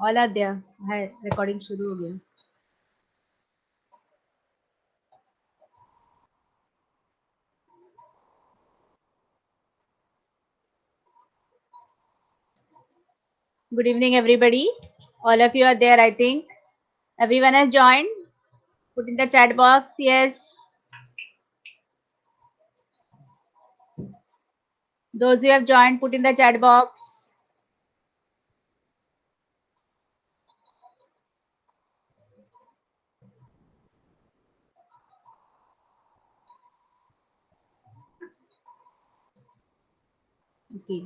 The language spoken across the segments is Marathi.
ऑल आर देयर है, रिकॉर्डिंग शुरू हो गया. Good evening, everybody. All of you are there, I think. Everyone has joined. Put in the chat box. Yes. Those who have joined, put in the chat box. Okay.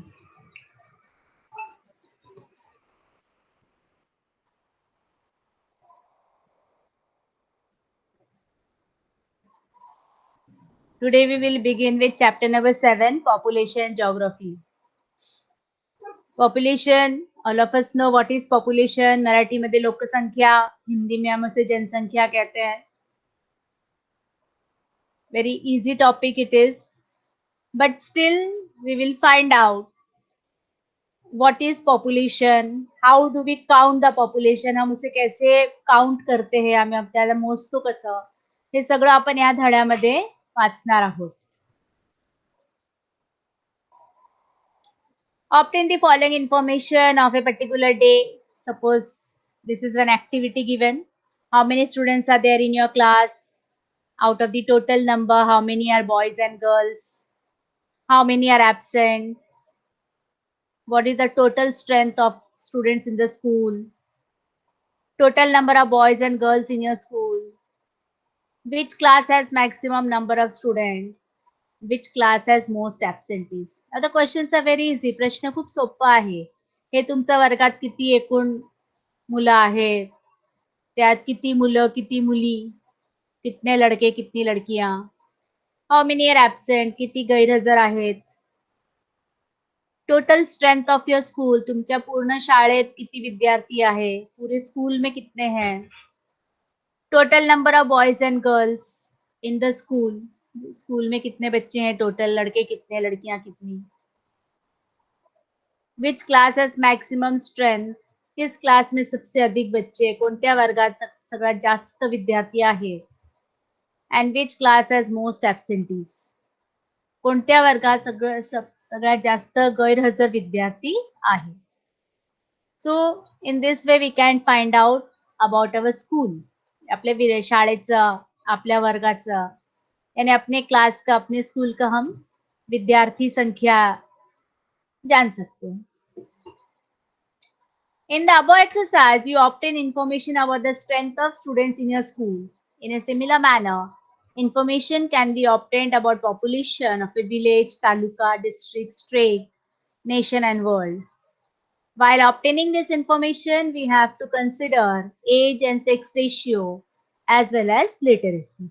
Today we will begin with chapter number 7, Population Geography. Population, all of us know what is population. Marathi में लोकसंख्या, हिंदी में हम उसे जनसंख्या कहते हैं. Very easy topic it is. But still we will find out what is population, how do we count the population, हम उसे कैसे काउंट करते हैं, आम्ही त्याला मोजतो कसं, हे सगळं आपण या धड्यामध्ये वाचणार आहोत. Obtain the following information of a particular day. Suppose this is an activity given. How many students are there in your class? Out of the total number, how many are boys and girls? How many are absent? What is the total strength of students in the school? Total number of boys and girls in your school. Which class has maximum number of students? Which class has most absentees? Now the questions are very easy. प्रश्न खूप सोपा आहे. हे तुमच्या वर्गात किती एकूण मुलं आहेत, त्यात किती मुलं किती मुली, कितने लड़के कितनी लड़कियां, हाउ मेनी आर ॲब्सेंट, किती गैरहजर आहेत, total strength of your school, तुमच्या पूर्ण शाळेत किती विद्यार्थी आहे, पूरे स्कूल में कितने हैं, total number of boys end girls in the school, school में कितने बच्चे हैं टोटल, लड़के कितने लड़कियां कितनी, which class has maximum strength, kiss class में सबसे अधिक बच्चे, कोणत्या वर्गात सगळ्यात जास्त विद्यार्थी आहेत, and which class has most absentees, कोणत्या वर्गात सगळ्यात जास्त गैरहजर विद्यार्थी आहे. So in this way we can find out about our school, आपल्या शाळेचं, आपल्या वर्गाचं, यानी अपने क्लास का, अपने स्कूल का हम विद्यार्थी संख्या जान सकते हैं. In the above exercise, you obtain information about the strength of students in your school. In a similar manner, information can be obtained about population of a village, taluka, district, state, nation, and world. While obtaining this information, we have to consider age and sex ratio as well as literacy.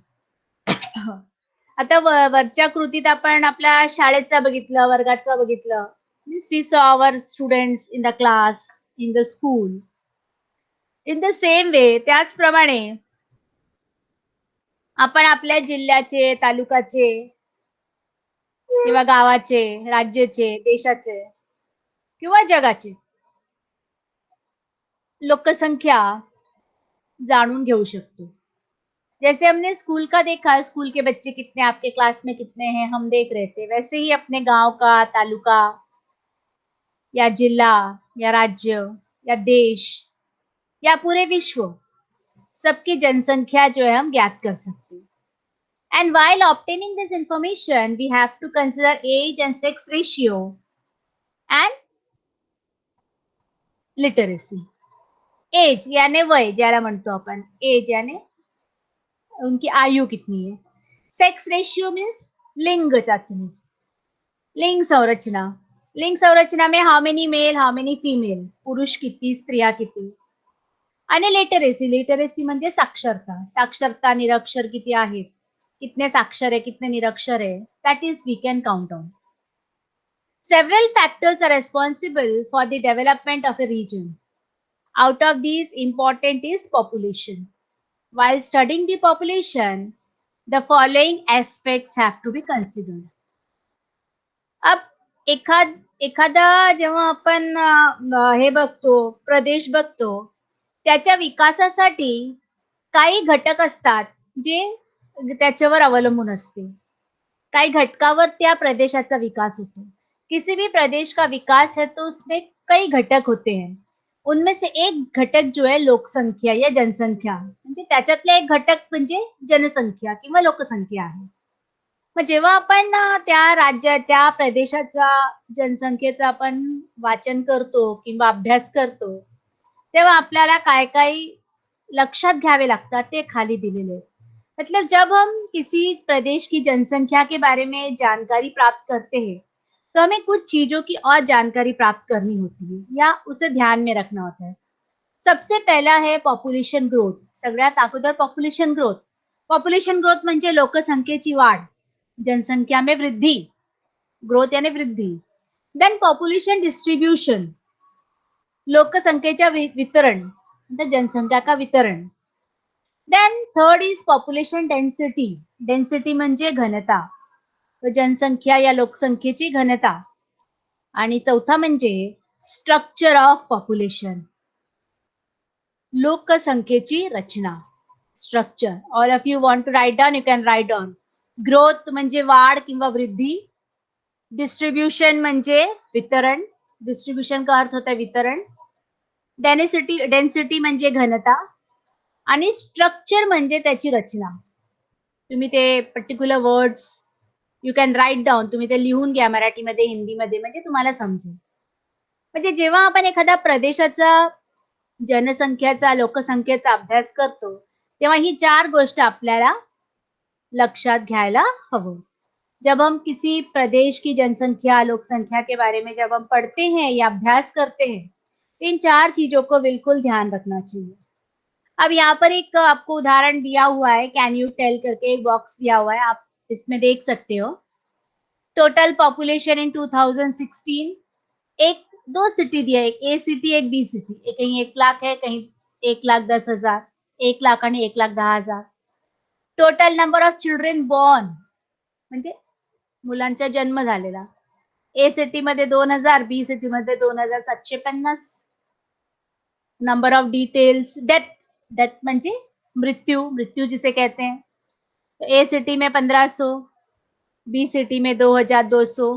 आता वरच्या कृतीत आपण आपल्या शाळेचा बघितलं, वर्गाचा बघितलं. Means we saw our students in the class, in the school. In the same way, त्याचप्रमाणे आपण आपल्या जिल्ह्याचे, तालुक्याचे किंवा गावाचे, राज्याचे, देशाचे किंवा जगाचे लोकसंख्या जाणून घेऊ शकतो. जैसे हमने स्कूल का देखा, स्कूल के बच्चे कितने, आपके क्लास में कितने हैं, हम देख रहे थे, वैसे ही अपने गांव का, तालुका या जिला या राज्य या देश या पूरे विश्व, सबकी जनसंख्या जो है हम ज्ञात कर सकते हैं. And while obtaining this information, we have to consider age and sex ratio and literacy. Age यानी वय ज्याला म्हणतो आपण, एज यानी उनकी आयु कितनी है. सेक्स रेशियो मीन्स लिंग चाचणी, लिंग संरचना, लिंग संरचना में हाउ मेनी मेल हाउ मेनी फीमेल, पुरुष किती स्त्रिया किती. आणि लिटरेसी, लिटरेसी म्हणजे साक्षरता, साक्षरता निरक्षर किती आहेत, कितने साक्षर है कितने निरक्षर है, that is we can count on. Several factors are responsible for the development of a region. Out of these, important is population. While studying the population, the following aspects have to be considered. अब एखादा जेव्हा आपण हे बघतो, प्रदेश बघतो, त्याच्या विकासासाठी काही घटक असतात, जे त्याच्यावर अवलंबून असते. काही घटकावर त्या प्रदेशाचा विकास होतो. किसी भी प्रदेश का विकास है तो उसमें कई घटक होते हैं. उनमें से एक घटक जो है लोकसंख्या या जनसंख्या म्हणजे त्याच्यातला एक घटक म्हणजे जनसंख्या किंवा लोकसंख्या आहे. मग जेव्हा आपण त्या त्या प्रदेशाचा जनसंख्येचा आपण वाचन करतो किंवा अभ्यास करतो, तेव्हा आपल्याला काय-काय लक्षात घ्यावे लागतात ते खाली दिलेले आहेत. मतलब जब हम किसी प्रदेश की जनसंख्या के बारे में जानकारी प्राप्त करते हैं, तो हमें कुछ चीज़ों की और जानकारी प्राप्त करनी होती है या उसे ध्यान में रखना होता है. सबसे पहला है पॉप्युलेशन ग्रोथ. सगळ्यात अगोदर पॉप्युलेशन ग्रोथ. पॉप्युलेशन ग्रोथ म्हणजे लोकसंख्येची वाढ, जनसंख्या में वृद्धि, ग्रोथ यानी वृद्धि. देन पॉप्युलेशन डिस्ट्रीब्यूशन, लोकसंख्येच्या वितरण, मतलब जनसंख्या का वितरण. Then third is population density. Density म्हणजे घनता. तर जनसंख्या या लोकसंख्येची घनता. आणि चौथा म्हणजे स्ट्रक्चर ऑफ पॉप्युलेशन. लोकसंख्येची रचना. Structure. All of you want to write down, you can write down. Growth म्हणजे वाढ किंवा वृद्धी. डिस्ट्रीब्यूशन म्हणजे वितरण. डिस्ट्रीब्यूशन का अर्थ होता है वितरण. डेन्सिटी म्हणजे घनता आणि स्ट्रक्चर म्हणजे त्याची रचना. तुम्ही ते particular words you can write down. तुम्ही ते लिहून घ्या मराठीमध्ये, हिंदीमध्ये म्हणजे तुम्हाला समजेल. म्हणजे जेव्हा आपण एखाद्या प्रदेशाचा जनसंख्येचा, लोकसंख्येचा अभ्यास करतो, तेव्हा ही 4 गोष्ट आपल्याला लक्षात घ्यायला हवं. जब हम किसी प्रदेश की जनसंख्या, लोकसंख्या के बारे में जब हम पढ़ते हैं या अभ्यास करते हैं, तो इन 4 चीज़ों को बिल्कुल ध्यान रखना चाहिए. अब यहाँ पर एक आपको उदाहरण दिया हुआ है, कैन यू टेल करके एक बॉक्स दिया हुआ है, आप इसमें देख सकते हो. Total population in 2016. एक 2 सिटी दिया है, एक ए सिटी, एक बी सिटी. कहीं 1 लाख है, कहीं 1,10,000, 1 लाख आणि 1,10,000. Total number of children born म्हणजे मुलांचा जन्म झालेला. ए सिटीमध्ये 2,000, बी सिटीमध्ये 2,750. Number of details, death, death म्हणजे मृत्यू, मृत्यू जिसे कहते हैं. तो ए सिटी में 1,500, बी सिटी में 2,200.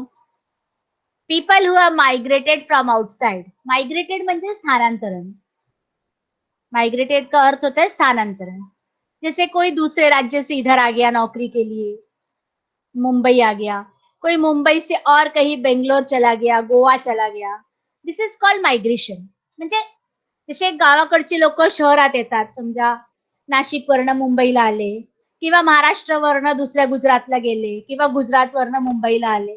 People who are migrated from outside. Migrated म्हणजे स्थानांतरण. माइग्रेटेड का अर्थ होता है स्थानांतरण. जैसे कोई दूसरे राज्य से इधर आ गया नौकरी के लिए, मुंबई आ गया. कोई मुंबई से और कहीं बेंगलोर चला गया, गोवा चला गया. दिस इज कॉल्ड मायग्रेशन. म्हणजे जसे गावाकडची लोक शहरात येतात, समजा नाशिकवरनं मुंबईला आले किंवा महाराष्ट्रावरनं दुसऱ्या गुजरातला गेले किंवा गुजरातवरनं मुंबईला आले.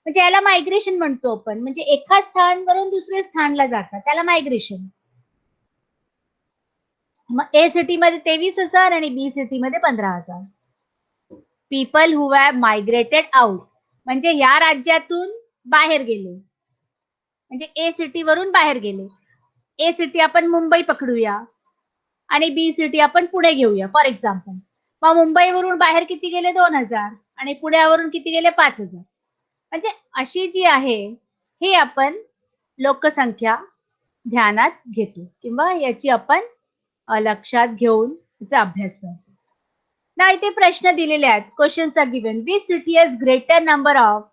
म्हणजे याला मायग्रेशन म्हणतो आपण. म्हणजे एका स्थानवरून दुसऱ्या स्थानला जातात, त्याला मायग्रेशन. मग ए सिटीमध्ये 23,000 आणि बी सिटीमध्ये 15,000. People who have migrated out म्हणजे या राज्यातून बाहेर गेले. म्हणजे ए सिटी वरून बाहेर गेले. ए सिटी आपण मुंबई पकडूया आणि बी सिटी आपण पुणे घेऊया फॉर एक्झाम्पल. मग मुंबईवरून बाहेर किती गेले 2,000 आणि पुण्यावरून किती गेले 5,000. म्हणजे अशी जी आहे ही आपण लोकसंख्या ध्यानात घेतो किंवा याची आपण लक्षात घेऊन त्याचा अभ्यास करतो. ना इथे प्रश्न दिलेले आहेत. Questions are given. Which city has greater number of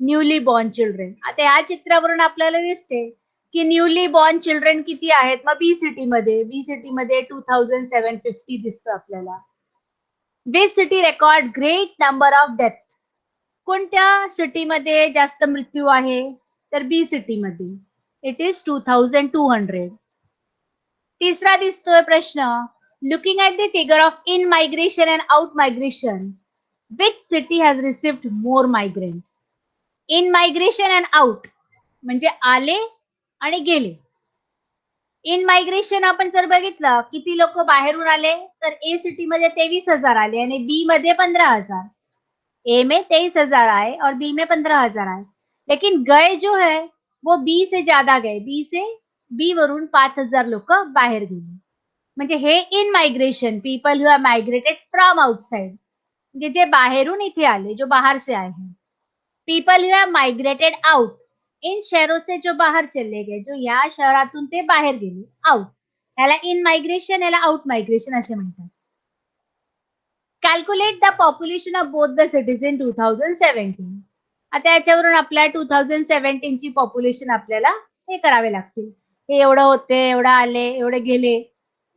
newly born children. आता या चित्रावरून आपल्याला दिसते की न्यूली बॉर्न चिल्ड्रन किती आहेत. मग बी सिटीमध्ये 2,750 दिसतो आपल्याला. Which city record great number of death. कोणत्या सिटीमध्ये जास्त मृत्यू आहे तर बी सिटीमध्ये. It is 2,200. तिसरा दिसतोय प्रश्न. Looking at the figure of in migration and out migration, which city has received more migrant. In migration and out म्हणजे आले आणि गेले. इन मायग्रेशन आपण जर बघितलं किती लोक बाहेरून आले तर ए सिटी मध्ये 23,000 आले आणि बी मध्ये 15,000. ए में 23,000 आए और बी में 15,000 आए. लेकिन गए जो है वो बी से ज्यादा गए. बी वरून 5,000 लोक बाहेर गेले. म्हणजे हे in migration, people who are migrated from outside म्हणजे जे बाहेरून इथे आले, जो बाहेर से आए हैं. People who have migrated out, in शहरों से जो बाहर चले गए, जो या शहरातून ते बाहेर गेले, आउट, याला इन मायग्रेशन, याला आउट मायग्रेशन असे म्हणतात. Calculate the population of both the cities in 2017. आता याच्यावरून आपल्या 2017 ची पॉप्युलेशन आपल्याला हे करावे लागतील. हे एवढं होते, एवढं आले, एवढे गेले,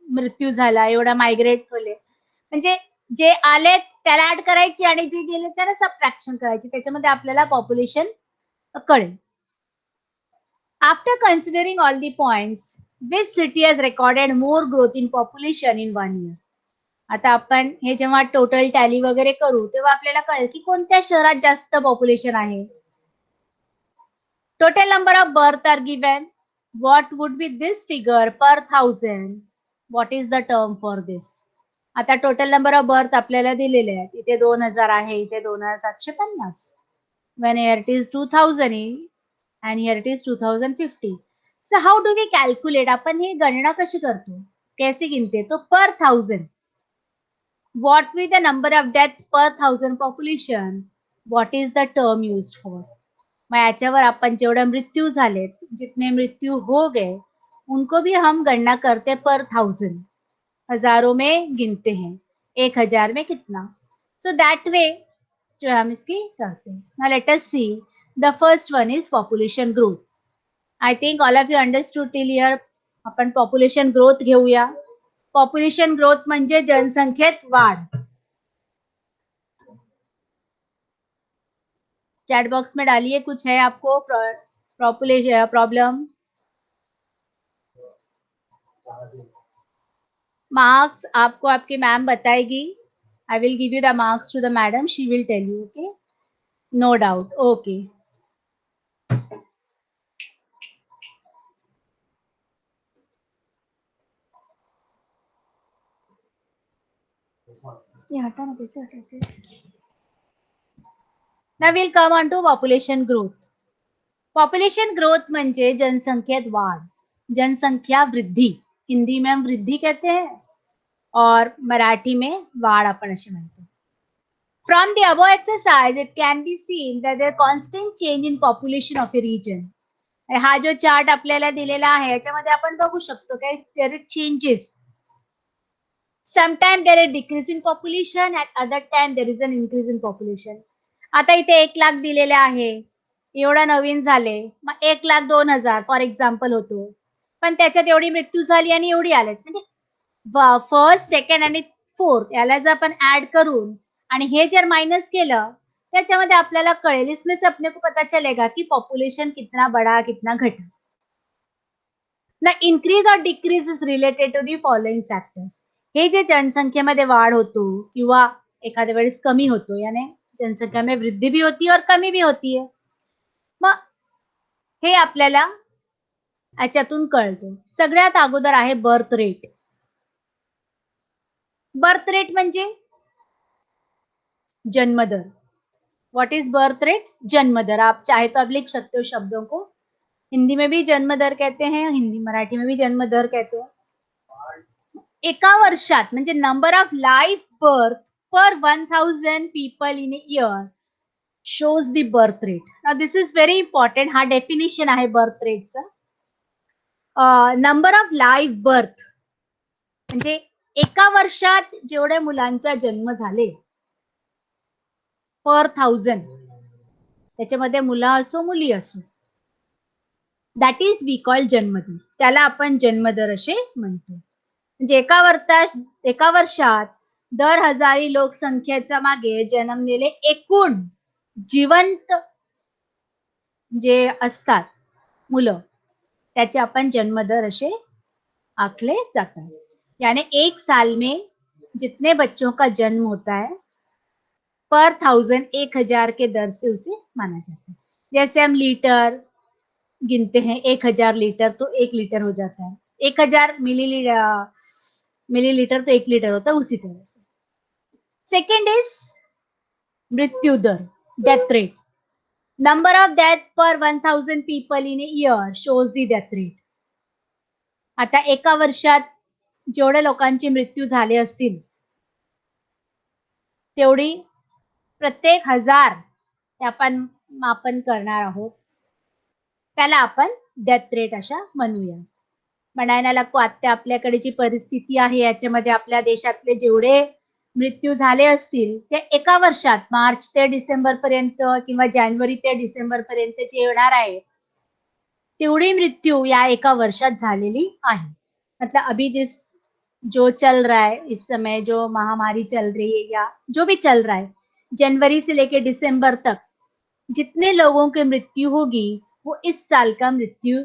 मृत्यू झाला, एवढा मायग्रेट होले. म्हणजे जे आले त्याला ऍड करायची आणि जे गेले त्याला सबट्रॅक्शन करायची. त्याच्यामध्ये आपल्याला पॉप्युलेशन कळेल. After considering all the points, which city has recorded more growth in population in 1 year? आता आपण हे जेव्हा टोटल टॅली वगैरे करू तेव्हा आपल्याला कळेल की कोणत्या शहरात जास्त पॉप्युलेशन आहे. Total number of birth are given. What would be this figure per thousand? What is the term for this? आता टोटल नंबर ऑफ बर्थ आपल्याला दिलेले आहेत. इथे 2000 आहे, इथे 2750. When here it is 2000 and here it is 2050. So how do we calculate? आपण ही गणना कशी करतो? कैसे गिनते? तो per thousand. What will the number of death per thousand population? What is the term used for? मग याच्यावर आपण जेवढे मृत्यू झाले, जितने मृत्यू हो गए, उनको भी हम गणना करते पर थाउजेंड. हजारों में गिनते हैं. 1000 में कितना? So that way जो हम इसकी करते हैं. Now let us see. The first one is population growth. I think all of you understood till here. आपण population growth घेऊया. Population growth म्हणजे जनसंख्येत वाढ. चैट बॉक्स में डालिए कुछ है आपको पॉपुलेशन प्रॉब्लम. मार्क्स आपको आपकी मैम बताएगी. I will give you the marks to the madam. She will tell you. Okay, no doubt. Okay, ये हटा ना, कैसे हटाते. Now we'll come on to population growth. Population growth म्हणजे जनसंख्येत वाढ, जनसंख्या वृद्धि. हिंदी में हम वृद्धि कहते हैं और मराठी में वाढ आपण असे म्हणतो. From the above exercise, it can be seen that there constant change in population of a region. हा जो चार्ट आपल्याला दिलेला आहे याच्यामध्ये आपण बघू शकतो की there are changes. Sometimes there is decrease in population, at other time there is an increase in population. आता इथे 1,00,000 दिलेले आहे, एवढा नवीन झाले, मग 1,02,000 फॉर एक्झाम्पल होतो, पण त्याच्यात एवढी मृत्यू झाली आणि एवढी आलेत. म्हणजे फर्स्ट, सेकंड आणि फोर्थ याला जर आपण ऍड करून आणि हे जर मायनस केलं त्याच्यामध्ये आपल्याला कळेल. इसमें से अपने को पता चलेगा कि पॉप्युलेशन कितना बड़ा कितना घटा. ना इन्क्रीज और decrease is related to the following factors. हे जे जनसंख्येमध्ये वाढ होतो किंवा एखाद्या वेळेस कमी होतो, याने जनसंख्या में वृद्धि भी होती है और कमी भी होती है. मग हे आपल्याला याच्यातून कळतं. सगळ्यात अगोदर आहे बर्थ रेट. बर्थ रेट म्हणजे जन्मदर. What is birth rate? जन्मदर. आप चाहे तो आप लिख सकते हो शब्दों को. हिंदी में भी जन्म दर कहते हैं, हिंदी मराठी में भी जन्म दर कहते हैं. एका वर्षात म्हणजे number of life birth per 1000 people in year shows the birth rate. Now this is very important. हा डेफिनेशन आहे बर्थ रेटचा. नंबर ऑफ लाईफ बर्थ म्हणजे एका वर्षात जेवढ्या मुलांचा जन्म झाले पर 1000, त्याच्यामध्ये मुलं असो मुली असो, दॅट इज वी कॉल जन्मदर. त्याला आपण जन्मदर असे म्हणतो. म्हणजे एका वर्षात दर हजारी लोकसंख्येच्या मागे जन्मलेले एकूण जिवंत जे असतात मुलं, त्याचे आपण जन्मदर असे आखले जातात. यानी एक साल में जितने बच्चों का जन्म होता है पर 1000 1000 के दर से उसे माना जाता है. जैसे हम लीटर गिनते हैं, 1000 लीटर तो 1 लीटर हो जाता है. 1000 मिलीलीटर तो 1 लीटर होता है. उसी तरह से सेकंड इज मृत्यु दर, death rate. Number of death per 1000 people in year shows the death rate. आता एका वर्षात जेवढ्या लोकांचे मृत्यू झाले असतील तेवढी प्रत्येक हजार आपण मापन करणार आहोत त्याला आपण डेथ रेट अशा म्हणूया. म्हणायला नको आता आपल्याकडे जी परिस्थिती आहे याच्यामध्ये आपल्या देशातले जेवढे मृत्यू झाले असतील ते एका वर्षात मार्च ते डिसेंबर पर्यंत किंवा जानेवारी ते डिसेंबर पर्यंत जे येणार आहे तेवढी मृत्यू या एका वर्षात झालेली आहे. मतलब अभी जो चल रहा है इस समय जो महामारी चल रही है या जो भी चल रहा है जनवरी से लेकर दिसंबर तक जितने लोगों की मृत्यु होगी वो इस साल का मृत्यु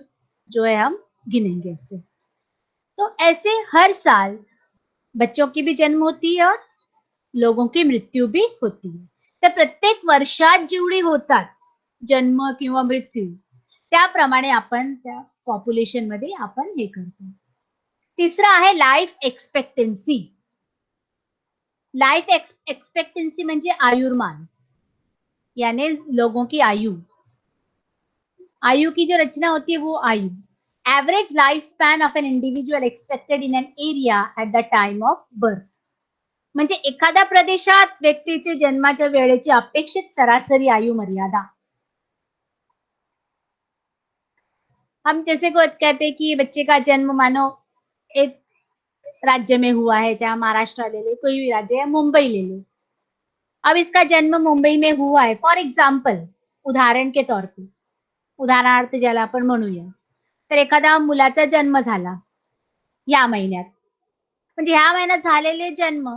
जो है हम गिनेंगे उससे. तो ऐसे हर साल बच्चों की भी जन्म होती है और लोगों की मृत्यू भी होती है. तर प्रत्येक वर्षात जेवढी होतात जन्म किंवा मृत्यू त्याप्रमाणे आपण त्या पॉप्युलेशन मध्ये आपण हे करतो. तिसरं आहे लाईफ एक्सपेक्टन्सी. लाइफ एक्सपेक्टेंसी म्हणजे आयुर्मान यानी लोगों की आयु. आयु की जो रचना होती है वो आयु. Average life span of an individual expected in an area at the time of birth. म्हणजे एखाद्या प्रदेशात व्यक्तीचे जन्माच्या वेळेची अपेक्षित सरासरी आयु मर्यादा. हम जैसे को कहते हैं कि बच्चे का जन्म मानो एक राज्य में हुआ है, चाहे महाराष्ट्र ले ले, कोई भी राज्य या मुंबई ले ले. अब इसका जन्म मुंबई में हुआ है फॉर एग्जाम्पल, उदाहरण के तौर पे उदाहरणार्थ ज्याला आपण म्हणूया तर एखादा मुलाचा जन्म झाला या महिन्यात म्हणजे ह्या महिन्यात झालेले जन्म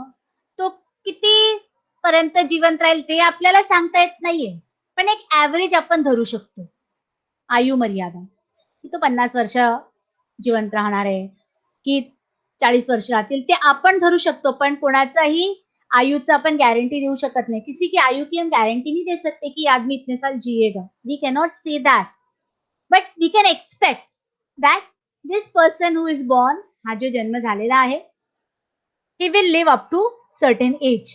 तो किती पर्यंत जिवंत राहील ते आपल्याला सांगता येत नाहीये पण एक ऍव्हरेज आपण धरू शकतो आयु मर्यादा की तो 50 वर्ष जिवंत राहणार आहे की 40 वर्ष राहतील ते आपण धरू शकतो पण कोणाचाही आयुचा अपन गारंटी देऊ शकत नहीं. किसी की आयु की हम गारंटी नहीं दे सकते कि आदमी इतने साल जिएगा. We can not say that but we can expect that this person who is born हा जो जन्म झालेला आहे he will live up to certain age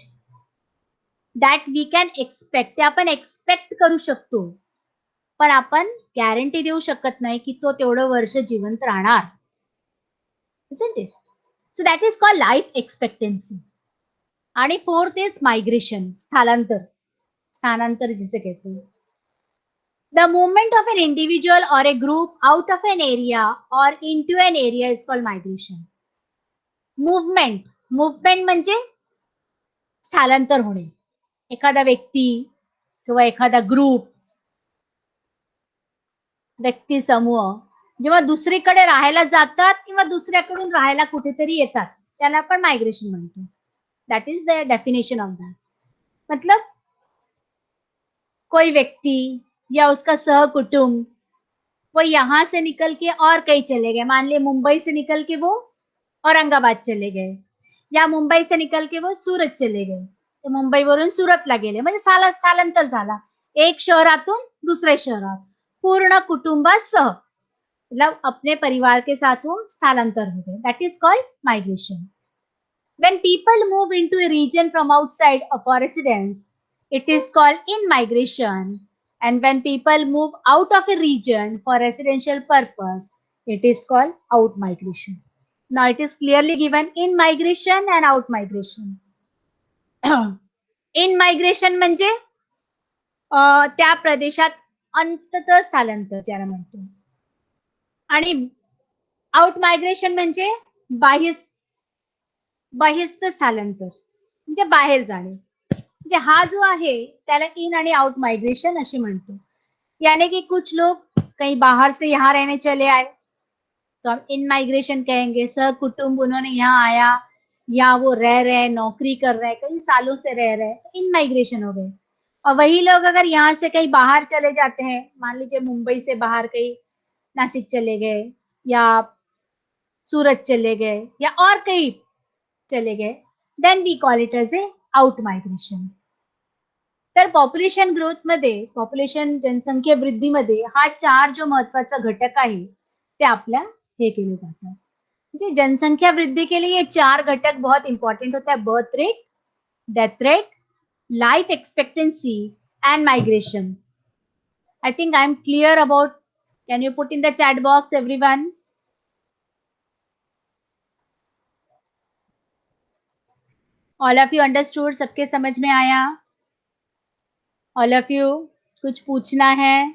that we can expect ते आपण एक्सपेक्ट करू शकतो पण आपण गॅरंटी देऊ शकत नाही की तो तेवढं वर्ष जिवंत राहणार. isn't it? So that is called life expectancy. आणि फोर्थ इज माइग्रेशन स्थलांतर. स्थानांतर जिसे कहते हैं. The movement of an individual or a group out of an area or into an area is called migration. Movement म्हणजे स्थलांतर होणे. एखादा व्यक्ती किंवा एखादा ग्रुप व्यक्ती समूह जेव्हा दुसरीकडे राहायला जातात किंवा दुसऱ्याकडून राहायला कुठेतरी येतात त्याला आपण मायग्रेशन म्हणतो. That is the definition of that. मतलब कोई व्यक्ति या उसका सह कुटुंब वो यहां से निकल के और कहीं चले गए. मान लिया मुंबई से निकल के वो औरंगाबाद चले गए या मुंबई से निकल के वो सूरत चले गए. तर मुंबईवरून सुरतला गेले म्हणजे स्थलांतर झाला. एक शहरातून दुसऱ्या शहरात पूर्ण कुटुंबासह मतलब अपने परिवार के साथ वो स्थलांतर हो गए. That is called migration. When people move into a region from outside of our residence, it is called in migration. And when people move out of a region for residential purpose, it is called out migration. Now it is clearly given in migration and out migration. In migration म्हणजे त्या प्रदेशात अंततः स्थलांतर ज्याला म्हणतो. आणि आउट मायग्रेशन म्हणजे बहिस्थ स्थलांतर म्हणजे बाहेर जाणे. म्हणजे हा जो आहे त्याला इन आणि आउट माइग्रेशन असे म्हणतो. यानी कि कुछ लोग कहीं बाहर से यहाँ रहने चले आए तो हम इन माइग्रेशन कहेंगे. सह कुटुंब उन्होंने यहाँ आया या वो रह रहे नौकरी कर रहे कई सालों से रह रहे तो इन माइग्रेशन हो गए. और वही लोग अगर यहाँ से कहीं बाहर चले जाते हैं मान लीजिए मुंबई से बाहर कहीं नासिक चले गए या सूरत चले गए या और कहीं चले गए then we call it as a out migration. तर पॉप्युलेशन ग्रोथ मध्ये पॉप्युलेशन जनसंख्या वृद्धीमध्ये हा 4 जो महत्वाचा घटक आहे ते आपल्या हे केले जातात. म्हणजे जनसंख्या वृद्धि के लिए ये 4 घटक बहुत इंपॉर्टेंट होता है. Birth rate, death rate, life expectancy and migration. I think I am clear about. Can you put in the chat box everyone? All of you understood? सबके समझ में आया? All of you? कुछ पूछना है?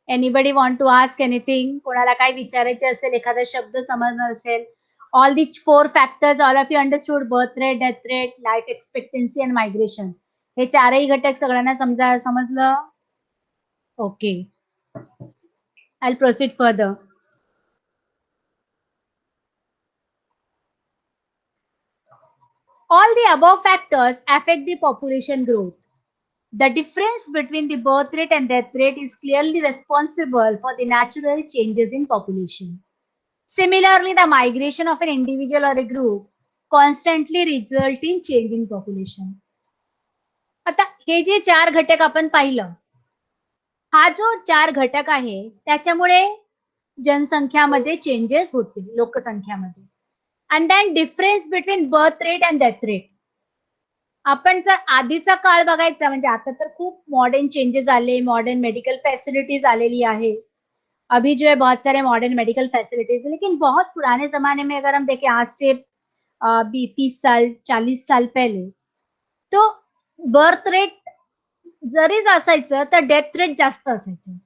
Anybody want to ask anything? कोणाला काही विचारायचे असेल, एखादा शब्द समजणार असेल? All the 4 factors all of you understood birth rate, death rate, life expectancy and migration. हे 4ही घटक सगळ्यांना समजलं? Okay. I will proceed further. All the above factors affect the population growth. The difference between the birth rate and death rate is clearly responsible for the natural changes in population. Similarly, the migration of an individual or a group constantly result in change in population. आता हे जे 4 घटक आपण पाहिलं, हा जो 4 घटक आहे त्याच्यामुळे जनसंख्यामध्ये चेंजेस होतील, लोकसंख्यामध्ये. And then difference between birth rate and death rate. आपण जर आधीचा काळ बघायचा, म्हणजे आता तर खूप मॉडर्न चेंजेस आले, मॉडर्न मेडिकल फैसिलिटीज आलेली आहे. अभी जो है बहुत सारे मॉडर्न मेडिकल फैसिलिटीज, लेकिन बहुत पुराने जमाने में अगर हम देखें आज से 30 साल 40 साल पहले, तो बर्थ रेट जरीच असायचं तर डेथ रेट जास्त असायचं.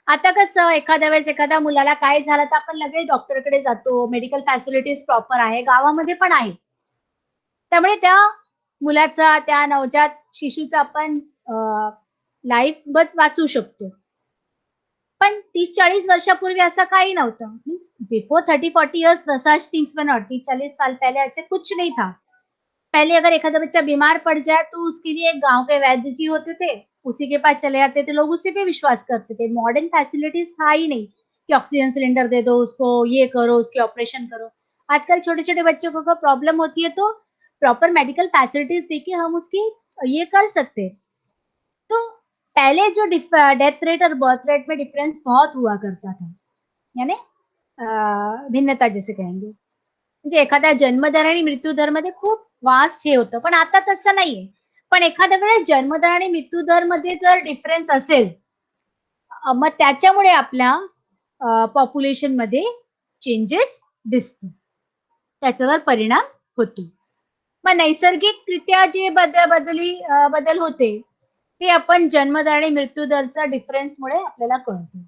आता कसं एखाद्या वेळेस एखाद्या मुलाला काय झालं तर आपण लगेच डॉक्टरकडे जातो, मेडिकल फॅसिलिटीज प्रॉपर आहे, गावामध्ये पण आहे. त्यामुळे त्या मुलाचा, त्या नवजात शिशूचा आपण लाईफ वाचू शकतो. पण 30-40 वर्षापूर्वी असं काही नव्हतं. Before 30-40 years such things were not. 30-40 साल पहले ऐसे कुछ नहीं था. पहले अगर एखादा बच्चा बीमार पड़ जाए तो उसके लिए एक गांव के वैद्य जी होते थे, उसी के पास चले जाते थे, लोग उसी पे विश्वास करते थे. मॉडर्न फैसिलिटीज था ही नहीं कि ऑक्सीजन सिलेंडर दे दो उसको, ये करो, उसके ऑपरेशन करो. आजकल छोटे-छोटे बच्चों को प्रॉब्लम होती है तो प्रॉपर मेडिकल फैसिलिटीज देके हम उसकी ये कर सकते हैं. तो पहले जो डेथ रेट और बर्थ रेट में डिफरेंस बहुत हुआ करता था, यानी भिन्नता जैसे कहेंगे. म्हणजे एखाद्या जन्मदर आणि मृत्यूदर मध्ये खूप वास्ट हे होतं, पण आता तसं नाहीये. पण एखाद्या वेळेस जन्मदर आणि मृत्यूदर मध्ये जर डिफरन्स असेल, मग त्याच्यामुळे आपल्या पॉप्युलेशन मध्ये चेंजेस दिसतो. त्याच्यावर परिणाम होतो. मग नैसर्गिकरित्या जे बदल होते, ते आपण जन्मदर आणि मृत्यूदरचा डिफरन्समुळे आपल्याला कळतो.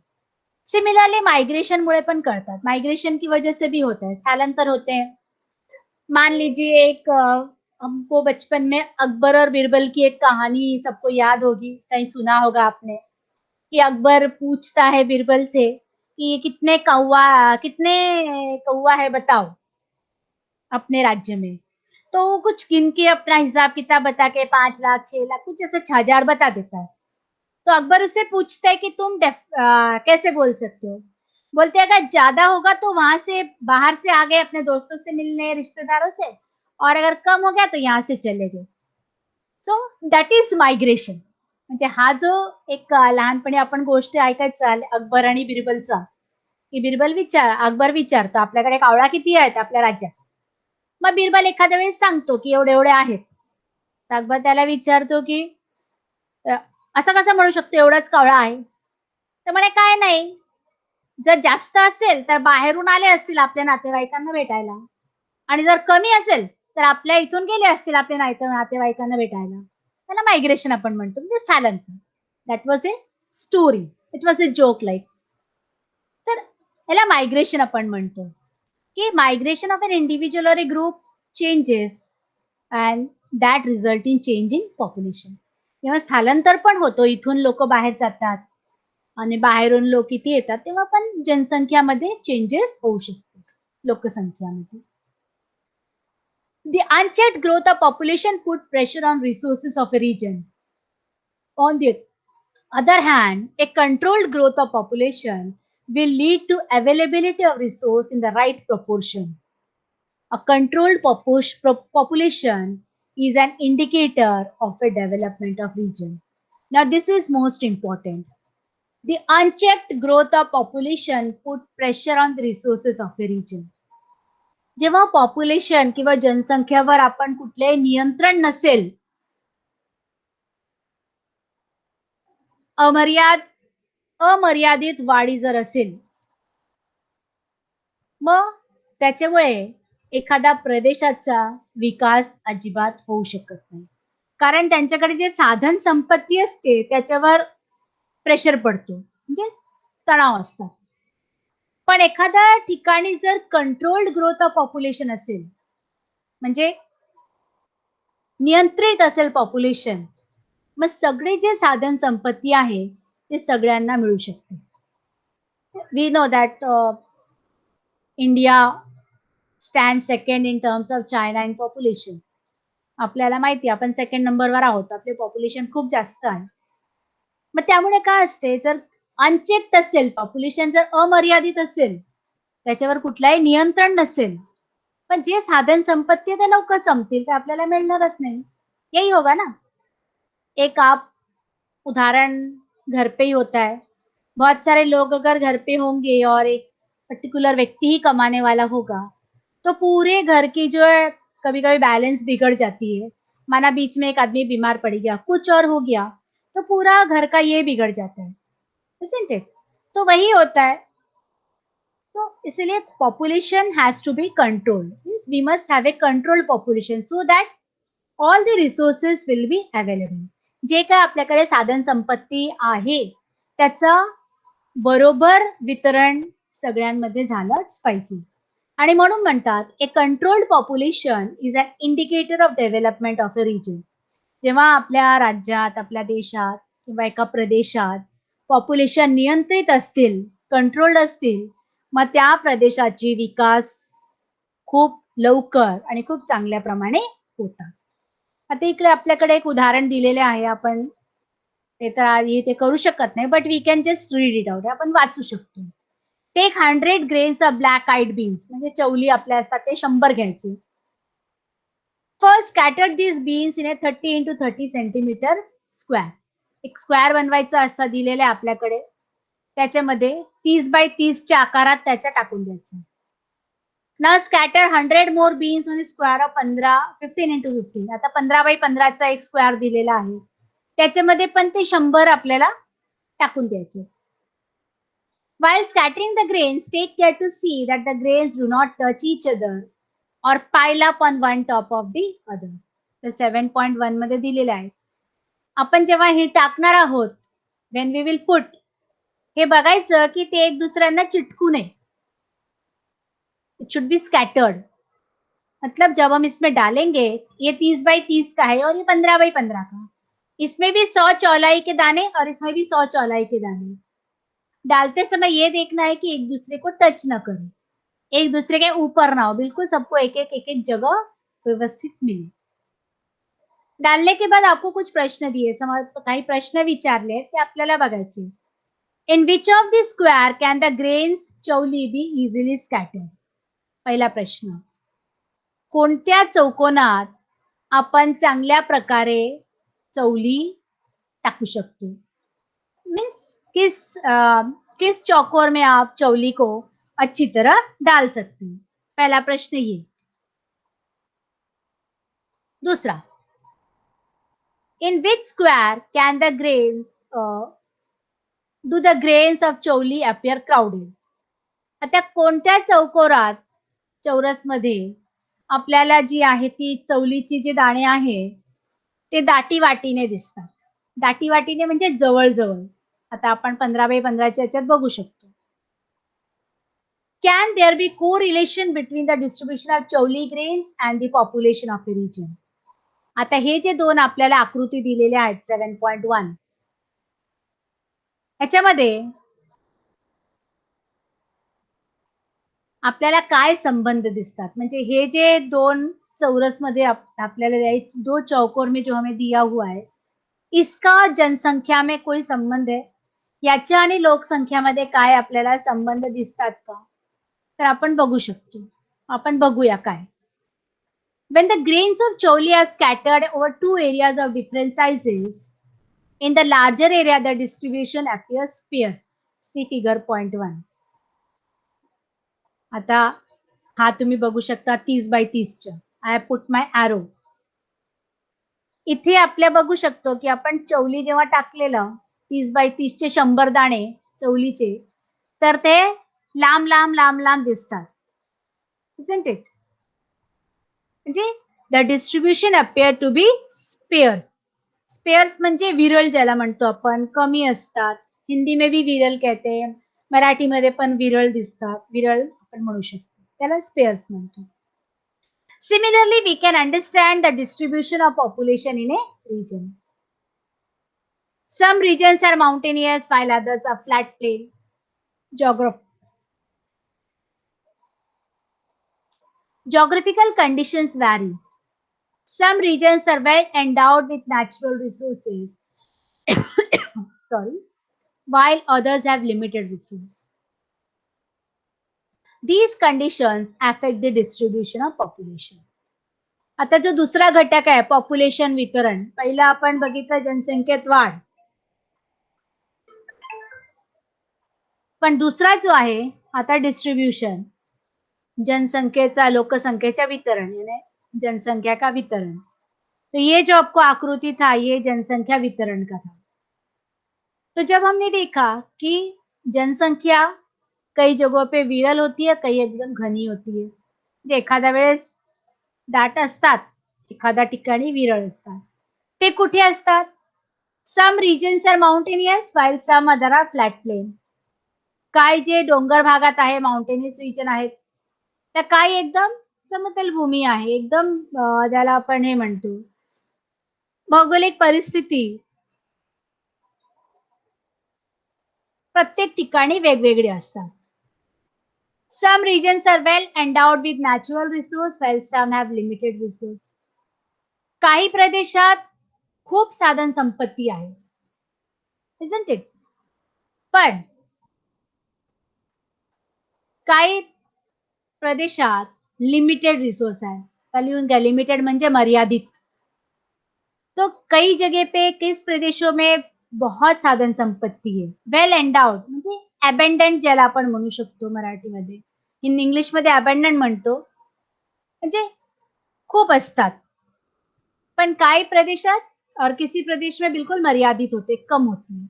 सिमिलरली माइग्रेशनमुळे पण कळतात. माइग्रेशन की वजह से भी होता है, स्थलांतर होते हैं. मान लीजिए हमको बचपन में अकबर और बीरबल की एक कहानी सबको याद होगी, कहीं सुना होगा आपने, कि अकबर पूछता है बीरबल से कि कितने कौवा है बताओ अपने राज्य में. तो वो कुछ गिन के अपना हिसाब-किताब बता के 5 लाख, 6 लाख कुछ ऐसे 6,000 बता देता है. तो अकबर उससे पूछता है कि कैसे बोल सकते हो? बोलते हैं अगर ज़्यादा होगा तो वहाँ से बाहर से आ गए अपने दोस्तों से मिलने, रिश्तेदारों से, और अगर कम हो गया तो यहाँ से चले गए. So that is migration. म्हणजे हा जो एक लहानपणी आपण गोष्ट ऐकायचा अकबर आणि बिरबलचा, की अकबर विचारतो, "आपल्याकडे कावळा किती आहेत आपल्या राज्यात?" मग बिरबल एखाद्या वेळेस सांगतो, की एवढे-एवढे आहेत. तर अकबर त्याला विचारतो, की "अ, असं कसं म्हणू शकतो एवढाच कावळा आहे?" तर म्हणे, "काय नाही, जर जास्त असेल तर बाहेरून आले असतील आपल्या नातेवाईकांना भेटायला, आणि जर कमी असेल तर आपल्या इथून गेले असतील आपल्या नातेवाईकांना भेटायला." त्याला मायग्रेशन आपण म्हणतो, म्हणजे स्थलांतर. That was a story. It was a joke like. तर याला मायग्रेशन आपण म्हणतो, की migration of an individual or a group changes and that result in change in population. तेव्हा स्थलांतर पण होतो. इथून लोकं बाहेर जातात आणि बाहेरून लोक इथे येतात, तेव्हा पण जनसंख्यामध्ये चेंजेस होऊ शकतात, लोकसंख्यामध्ये. The unchecked growth of population put pressure on resources of a region. On the other hand, a controlled growth of population will lead to availability of resource in the right proportion. A controlled population is an indicator of a development of region. Now, this is most important. The unchecked growth of population put pressure on the resources of a region. जेव्हा पॉप्युलेशन किंवा जनसंख्येवर आपण कुठलेही नियंत्रण नसेल, अमर्यादित वाढी जर असेल, मग त्याच्यामुळे एखाद्या प्रदेशाचा विकास अजिबात होऊ शकत नाही. कारण त्यांच्याकडे जे साधन संपत्ती असते त्याच्यावर प्रेशर पडतो, म्हणजे तणाव असतात. पण एखाद्या ठिकाणी जर कंट्रोल्ड ग्रोथ ऑफ पॉप्युलेशन असेल, म्हणजे नियंत्रित असेल पॉप्युलेशन, मग सगळे जे साधन संपत्ती आहे, ते सगळ्यांना मिळू शकते. We know that India stand second in terms of China in population. आपल्याला माहिती आहे आपण सेकंड नंबरवर आहोत. आपले पॉप्युलेशन खूप जास्त आहे. मग त्यामुळे काय असते, जर अनचेक्ड असेल, पॉप्युलेशन जर अमर्यादित असेल, त्याच्यावर कुठलाही नियंत्रण नसेल, पण जे साधन संपत्ती आहे ते लवकर संपतील, ते आपल्याला मिळणारच नहीं. यही होगा ना. एक आप उदाहरण घर पे ही होता है. बहुत सारे लोग अगर घर पे होंगे और एक पर्टिकुलर व्यक्ति ही कमाने वाला होगा, तो पूरे घर की जो है कभी-कभी बैलेंस बिगड़ जाती है। माना बीच में एक आदमी बीमार पड़ गया, कुछ और हो गया, तो पूरा घर का ये बिगड़ जाता है, इज़न्ट इट? तो वही होता है। तो इसलिए population has to be controlled. Means we must have a controlled population so that all the resources will be available. जे काही आपल्याकडे साधन संपत्ती आहे, त्याचं बरोबर वितरण सगळ्यांमध्ये झालंच पाहिजे. आणि म्हणून म्हणतात, "a controlled population is an indicator of development of a region." जेव्हा आपल्या राज्यात, आपल्या देशात किंवा एका प्रदेशात पॉप्युलेशन नियंत्रित असतील, कंट्रोल्ड असतील, मग त्या प्रदेशाची विकास खूप लवकर आणि खूप चांगल्या प्रमाणे होतात. आता इकडे आपल्याकडे एक उदाहरण दिलेले आहे. आपण ते तर आधी ते करू शकत नाही, but we can just read it out. आपण वाचू शकतो. Take 100 grains of black eyed beans म्हणजे चवली आपल्या असतात ते 100 घ्यायचे. First scattered these beans in a 30 into 30 centimetre square. एक स्क्वेअर बनवायचा असा दिलेला आहे आपल्याकडे. त्याच्यामध्ये 30 बाय 30 च्या आकारात त्याच्या टाकून द्यायचं. Now scatter 100 more beans on square of 15 into 15. आता 15 बाय 15 चा एक स्क्वेअर दिलेला आहे. त्याच्यामध्ये पण ते 100 आपल्याला टाकून द्यायचे. While scattering the grains, take care to see that the grains do not touch each other or pile up on one top of the other. तर 7.1 मध्ये दिलेले आहे. आपण जेव्हा हे टाकणार आहोत, when we will put, हे बघायचं की ते एक दुसऱ्यांना चिटकू नये. It should be scattered. मतलब जब हम इसमें डालेंगे, ये 30 बाई 30 का है और ये 15 बाई 15 का. इसमें भी 100 चौलाई के दाने और इसमें भी 100 चौलाई के दाने. डालते समय ये देखना है कि एक दूसरे को टच ना करें, एक दूसरे के ऊपर ना हो, बिल्कुल सबको एक-एक जगह व्यवस्थित मिले. डालने के बाद आपको कुछ प्रश्न दिए, काही प्रश्न विचारले ते आपल्याला बघायचे. In which of the square can the grains Chauli B easily scattered? पहिला प्रश्न. कोणत्या चौकोनात आपण चांगल्या प्रकारे चौली टाकू शकतो? मीन्स किस चौकोर में आप चौली को अच्छी तरह डाल सकते हैं? पहला प्रश्न ये. दूसरा, in which square can the grains do the grains of Chauli appear crowded? आता कोणत्या चौकोरात चौरसमध्ये आपल्याला जी आहे ती चौलीची जी दाणे आहे ते दाटी वाटीने दिसतात. दाटी वाटीने म्हणजे जवळ जवळ. आता आपण 15 बाय 15च्या याच्यात बघू शकतो. Can there be correlation between the distribution of Chauli grains and the population of a region? आता हे जे दोन आपल्याला आकृती दिलेले आहेत 7.1 ह्याच्यामध्ये आपल्याला काय संबंध दिसतात? म्हणजे हे जे दोन चौरसमध्ये आपल्याला दो चौकोर में जो हमें दिया हुआ है, इसका जनसंख्या में कोई संबंध है? याच्या आणि लोकसंख्यामध्ये काय आपल्याला संबंध दिसतात का? तर आपण बघू शकतो. आपण बघूया काय. When the grains of choli are scattered over two areas of different sizes, in the larger area the distribution appears sparse. See figure 0.1. आता हा तुम्ही बघू शकता 30 बाय 30 च्या. I have put my arrow. इथे आपल्या बघू शकतो की आपण चौली जेव्हा टाकलेलं 30 बाय 30 चे 100 दाणे चौलीचे, तर ते लांब लांब लांब लांब दिसतात. Isn't it? म्हणजे the distribution appear to be spares. Spares म्हणजे विरळ ज्याला म्हणतो आपण, कमी असतात. हिंदी में भी विरल कहते हैं. मराठीमध्ये पण विरळ दिसतात. विरळ आपण म्हणू शकतो. त्याला स्पेअर्स म्हणतो. Similarly, we can understand the distribution of population in a region. Some regions are mountainous while others are flat plain. Geographical conditions vary. Some regions are well endowed with natural resources, sorry, while others have limited resources. These conditions affect the distribution of population. आता जो दुसरा घटक आहे पॉप्युलेशन वितरण, पहिला आपण बघितलं जनसंख्येत वाढ, पण दुसरा जो आहे आता डिस्ट्रीब्यूशन, जनसंख्येचा लोकसंख्येच्या वितरण, यानी जनसंख्या का वितरण. तो ये जो आपको आकृति था ये जनसंख्या वितरण का था. तो जब हमने देखा कि जनसंख्या कई जगहों पे विरल होती है, कई एकदम घनी होती है. म्हणजे एखाद्या वेळेस दाट असतात, एखाद्या ठिकाणी विरळ असतात. ते कुठे असतात? Some regions are mountainous while some other are flat plain. काय जे डोंगर भागात आहे, माउंटेनियस रिजन आहेत, त्या काही एकदम समतल भूमी आहे. एकदम त्याला आपण हे म्हणतो भौगोलिक परिस्थिती प्रत्येक ठिकाणी वेगवेगळे असतात. Some regions are well endowed with natural resource while some have limited resource. काही प्रदेशात खूप साधन संपत्ती आहे. Isn't it? पण काही प्रदेशात लिमिटेड रिसोर्स आहे. तर लिहून घ्या, लिमिटेड म्हणजे मर्यादित. तो कई जगह पे किस प्रदेशों में बहुत साधन संपत्ती आहे. वेल एंडाउड म्हणजे अबंडंट ज्याला आपण म्हणू शकतो मराठीमध्ये. इन इंग्लिशमध्ये अबंडंट म्हणतो. म्हणजे खूप असतात. पण काही प्रदेशात और किसी प्रदेश में बिल्कुल मर्यादित होते, कम होती है.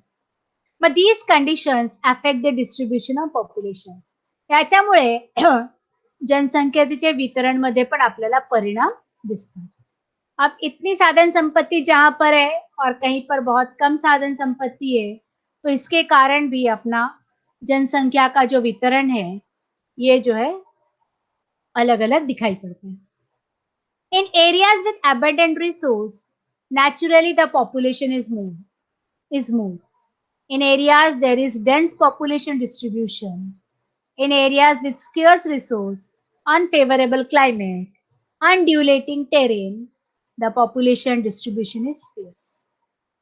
But these conditions affect the distribution of population. याच्यामुळे जनसंख्येचे वितरणमध्ये पण आपल्याला परिणाम दिसतात. अब इतनी साधन संपत्ति जहां पर है और कहीं पर बहुत कम साधन संपत्ति है, तो इसके कारण भी अपना जनसंख्या का जो वितरण है, ये जो है अलग-अलग दिखाई पड़ता है. In areas with abundant resource, naturally the population is moved. In areas there is dense population distribution. In areas with scarce resource, unfavorable climate, undulating terrain, the population distribution is sparse.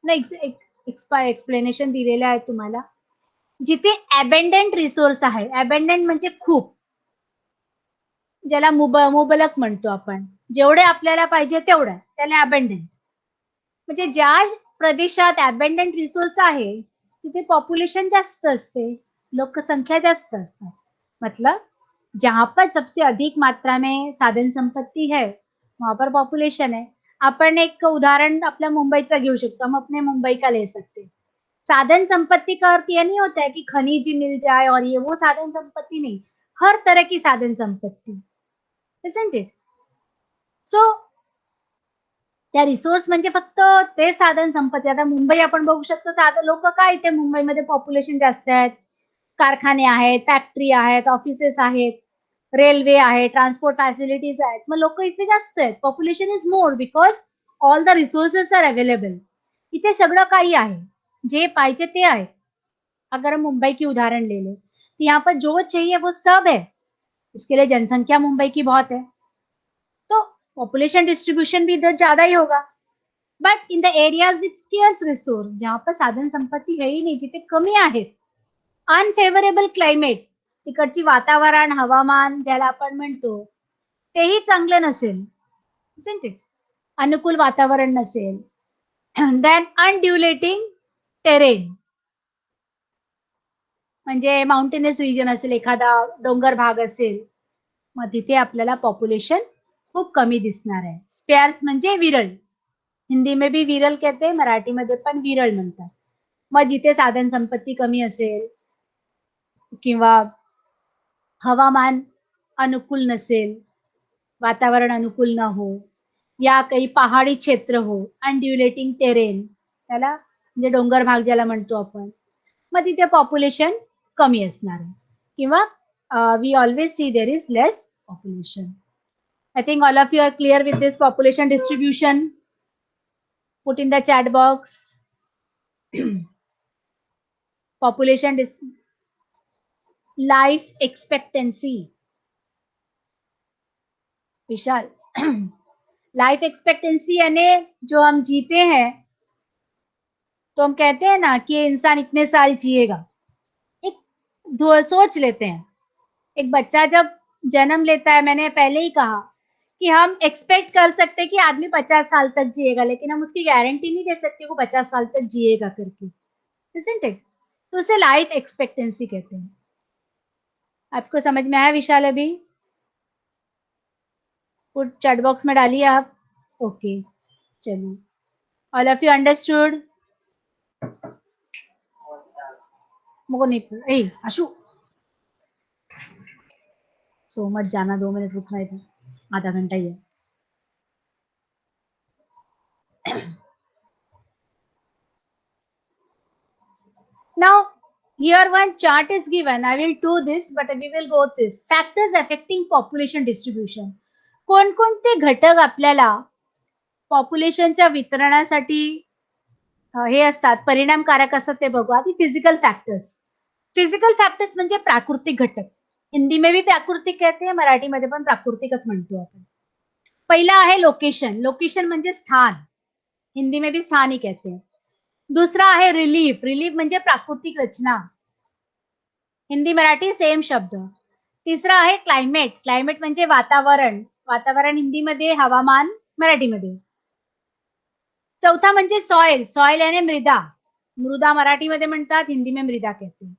Next explanation दिलेलं आहे तुम्हाला. जिथे abundant resource आहे, abundant म्हणजे खूप, ज्याला मुबलक म्हणतो आपण. जेवढे आपल्याला पाहिजे तेवढं, त्याला अबंडंट. म्हणजे ज्या प्रदेशात अबंडंट रिसोर्स आहे, तिथे पॉप्युलेशन जास्त असते, लोकसंख्या जास्त असते. मतलब जहां पर सबसे अधिक मात्रा में साधन संपत्ति है, वहां पर पॉप्युलेशन है. आपण एक उदाहरण आपल्या मुंबईचा घेऊ शकतो. हम अपने मुंबई का ले सकते. साधन संपत्ति का अर्थ ये नहीं होता है कि खनिज मिल जाए और ये वो साधन संपत्ति नहीं. हर तरह की साधन संपत्ति. Isn't it? सो त्या रिसोर्स म्हणजे फक्त ते साधन संपत्ती. आता मुंबई आपण बघू शकतो, तर आता लोक काय इथे मुंबईमध्ये पॉप्युलेशन जास्त आहेत. कारखाने आहेत, फॅक्टरी आहेत, ऑफिसेस आहेत, रेल्वे आहे, ट्रान्सपोर्ट फॅसिलिटीज आहेत. मग लोक इथे जास्त आहेत. Population is more because all the resources are available. इथे सगळं काही आहे. जे पाहिजे ते आहे. अगर हम मुंबई की उदाहरण ले लें, तो यहाँ पर जो चाहिए वो सब है. इसके लिए जनसंख्या मुंबई की बहुत है. तो पॉपुलेशन डिस्ट्रीब्यूशन भी इधर ज्यादा ही होगा. But in the areas with scarce resource, जहां पर साधन संपत्ती है ही नाही, जिथे कमी आहेत, अनफेवरेबल क्लायमेट, तिकडची वातावरण, हवामान ज्याला आपण म्हणतो, तेही चांगलं नसेल. isn't it? अनुकूल वातावरण नसेल. देन अनड्युलेटिंग टेरेन, म्हणजे माउंटेनस रिजन असेल, एखादा डोंगर भाग असेल, मग तिथे आपल्याला पॉप्युलेशन खूप कमी दिसणार आहे. स्पेअर्स म्हणजे विरळ. हिंदी में भी विरल कहते हैं, मराठीमध्ये पण विरळ म्हणतात. मग जिथे साधन संपत्ती कमी असेल किंवा हवामान अनुकूल नसेल, वातावरण अनुकूल न हो, या काही पहाडी क्षेत्र हो, अनड्युलेटिंग टेरेन, त्याला म्हणजे डोंगर भाग ज्याला म्हणतो आपण, मग तिथे पॉप्युलेशन कमी असणार आहे किंवा we always see there is less population. I think all of you are clear with this population distribution. Put in the chat box. Population life expectancy. Vishal, life expectancy यानी जो हम जीते हैं, तो हम कहते हैं ना कि ये इंसान इतने साल जिएगा. एक सोच लेते हैं. एक बच्चा जब जन्म लेता है, मैंने पहले ही कहा कि हम एक्सपेक्ट कर सकते हैं कि आदमी 50 साल तक जिएगा, लेकिन हम उसकी गारंटी नहीं दे सकते वो 50 साल तक जिएगा करके. Isn't it? तो उसे लाइफ एक्सपेक्टेंसी कहते हैं. आपको समझ में आया विशाल अभी? पुट चैट बॉक्स में डालिए आप. ओके, चलिए. All of you understood? मुझको नहीं. ए आशु, सो मत जाना, 2 मिनट रुकना है, आधा घंटा ही है. Now, here one chart is given. I will do this, but we will go this. Factors affecting population distribution. कोणकोणते घटक आपल्याला पॉप्युलेशनच्या वितरणासाठी हे असतात, परिणामकारक असतात ते बघू. आधी फिजिकल फॅक्टर्स. फिजिकल फॅक्टर्स म्हणजे प्राकृतिक घटक. हिंदी में भी प्राकृतिक कहते हैं, मराठीमध्ये पण प्राकृतिकच म्हणतो आपण. पहिला आहे लोकेशन. लोकेशन म्हणजे स्थान. हिंदी में भी स्थान ही कहते हैं. दूसरा आहे रिलीफ. रिलीफ म्हणजे प्राकृतिक रचना. हिंदी मराठी सेम शब्द. तिसरा आहे क्लायमेट. क्लायमेट म्हणजे वातावरण. वातावरण हिंदीमध्ये, हवामान मराठीमध्ये. चौथा म्हणजे सॉइल. सॉइल यानी मृदा. मृदा मराठीमध्ये म्हणतात, हिंदी में मृदा कहते हैं.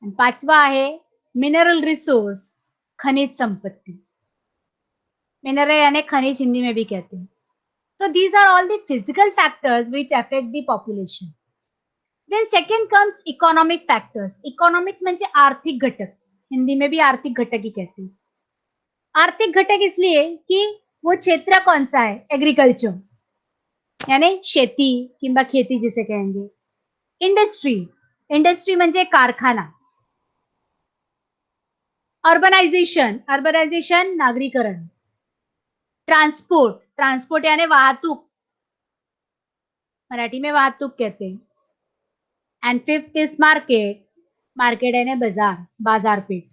आणि पाचवा आहे मिनरल रिसोर्स, खनिज संपत्ती. मिनरल यानी खनिज हिंदी में भी कहते हैं. So these are all the physical factors which affect the population. Then second comes economic factors. Economic म्हणजे आर्थिक घटक. हिंदी में भी आर्थिक घटक ही कहते हैं. आर्थिक घटक इसलिए कि वो क्षेत्र कौन सा है, एग्रीकल्चर यानी शेती किंवा खेती जिसे कहेंगे. इंडस्ट्री. इंडस्ट्री म्हणजे कारखाना. अर्बनायझेशन. अर्बनायझेशन नागरीकरण. ट्रांसपोर्ट. ट्रांसपोर्ट यानी वाहतूक, मराठी में वाहतूक कहते हैं. And fifth is market. Market यानी बाजार, बाजारपेठ.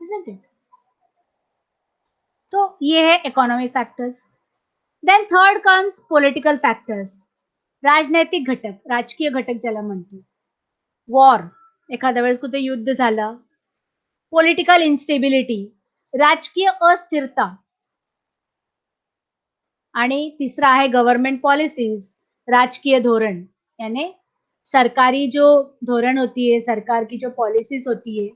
Isn't it? तो ये है economic factors. Then third comes political factors. राजनैतिक घटक, राजकीय घटक ज्याला म्हणतो. वॉर, एखाद्या वेळेस कुठे युद्ध झालं. पॉलिटिकल इन्स्टेबिलिटी, राजकीय अस्थिरता. आणि तिसरा आहे गव्हर्नमेंट पॉलिसीज, राजकीय धोरण. यानी सरकारी जो धोरण होती है, सरकार की जो पॉलिसीज होती है,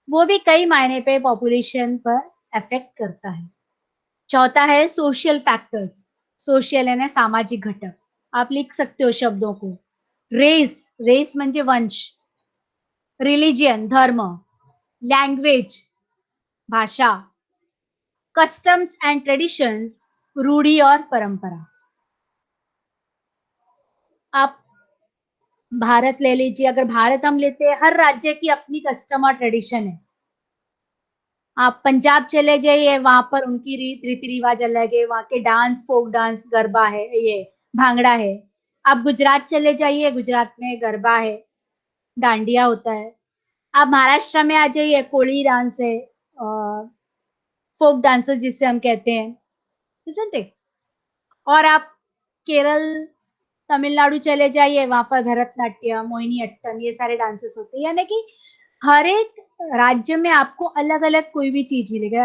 वो भी कई मायने पे पॉपुलेशन पर अफेक्ट करता है. चौथा है सोशल फैक्टर्स. सोशल यानी सामाजिक घटक. आप लिख सकते हो शब्दों को. रेस. रेस म्हणजे वंश. रिलीजियन धर्म. लैंग्वेज भाषा. कस्टम्स एंड ट्रेडिशंस रूढ़ी और परंपरा. आप भारत ले लीजिए. अगर भारत हम लेते हैं, हर राज्य की अपनी कस्टम और ट्रेडिशन है. आप पंजाब चले जाइए, वहां पर उनकी रीति रिवाज अलग है. वहां के डांस, फोक डांस, गरबा है, ये भांगड़ा है. आप गुजरात चले जाइए, गुजरात में गरबा है, डांडिया होता है. आप महाराष्ट्र में आ जाइए, कोली डांस है, फोक डांसेस जिसे हम कहते हैं. Isn't it? और आप केरल, तमिलनाडु चले जाइए, वहां पर भरतनाट्यम, मोहिनी अट्टम, ये सारे डांसेस होते हैं. यानी कि हर एक राज्य में आपको अलग अलग कोई भी चीज मिळेल.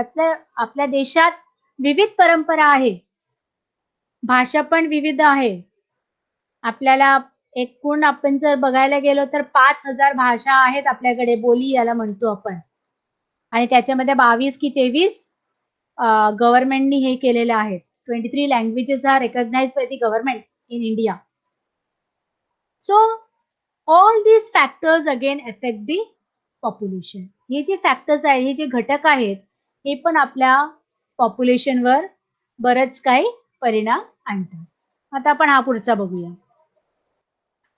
आपल्या देशात विविध परंपरा आहे. भाषा पण विविध आहे. आपल्याला एकूण आपण जर बघायला गेलो तर 5,000 भाषा आहेत आपल्याकडे, बोली याला म्हणतो आपण. आणि त्याच्यामध्ये 22 की 23 गव्हर्नमेंटनी हे केलेलं आहे. 23 languages are recognised by the government in India. So all these factors again affect the population. हे जे फॅक्टर्स आहेत, हे जे घटक आहेत, हे पण आपल्या पॉप्युलेशनवर बरंच काही परिणाम आणतात. आता आपण हा पुढचा बघूया.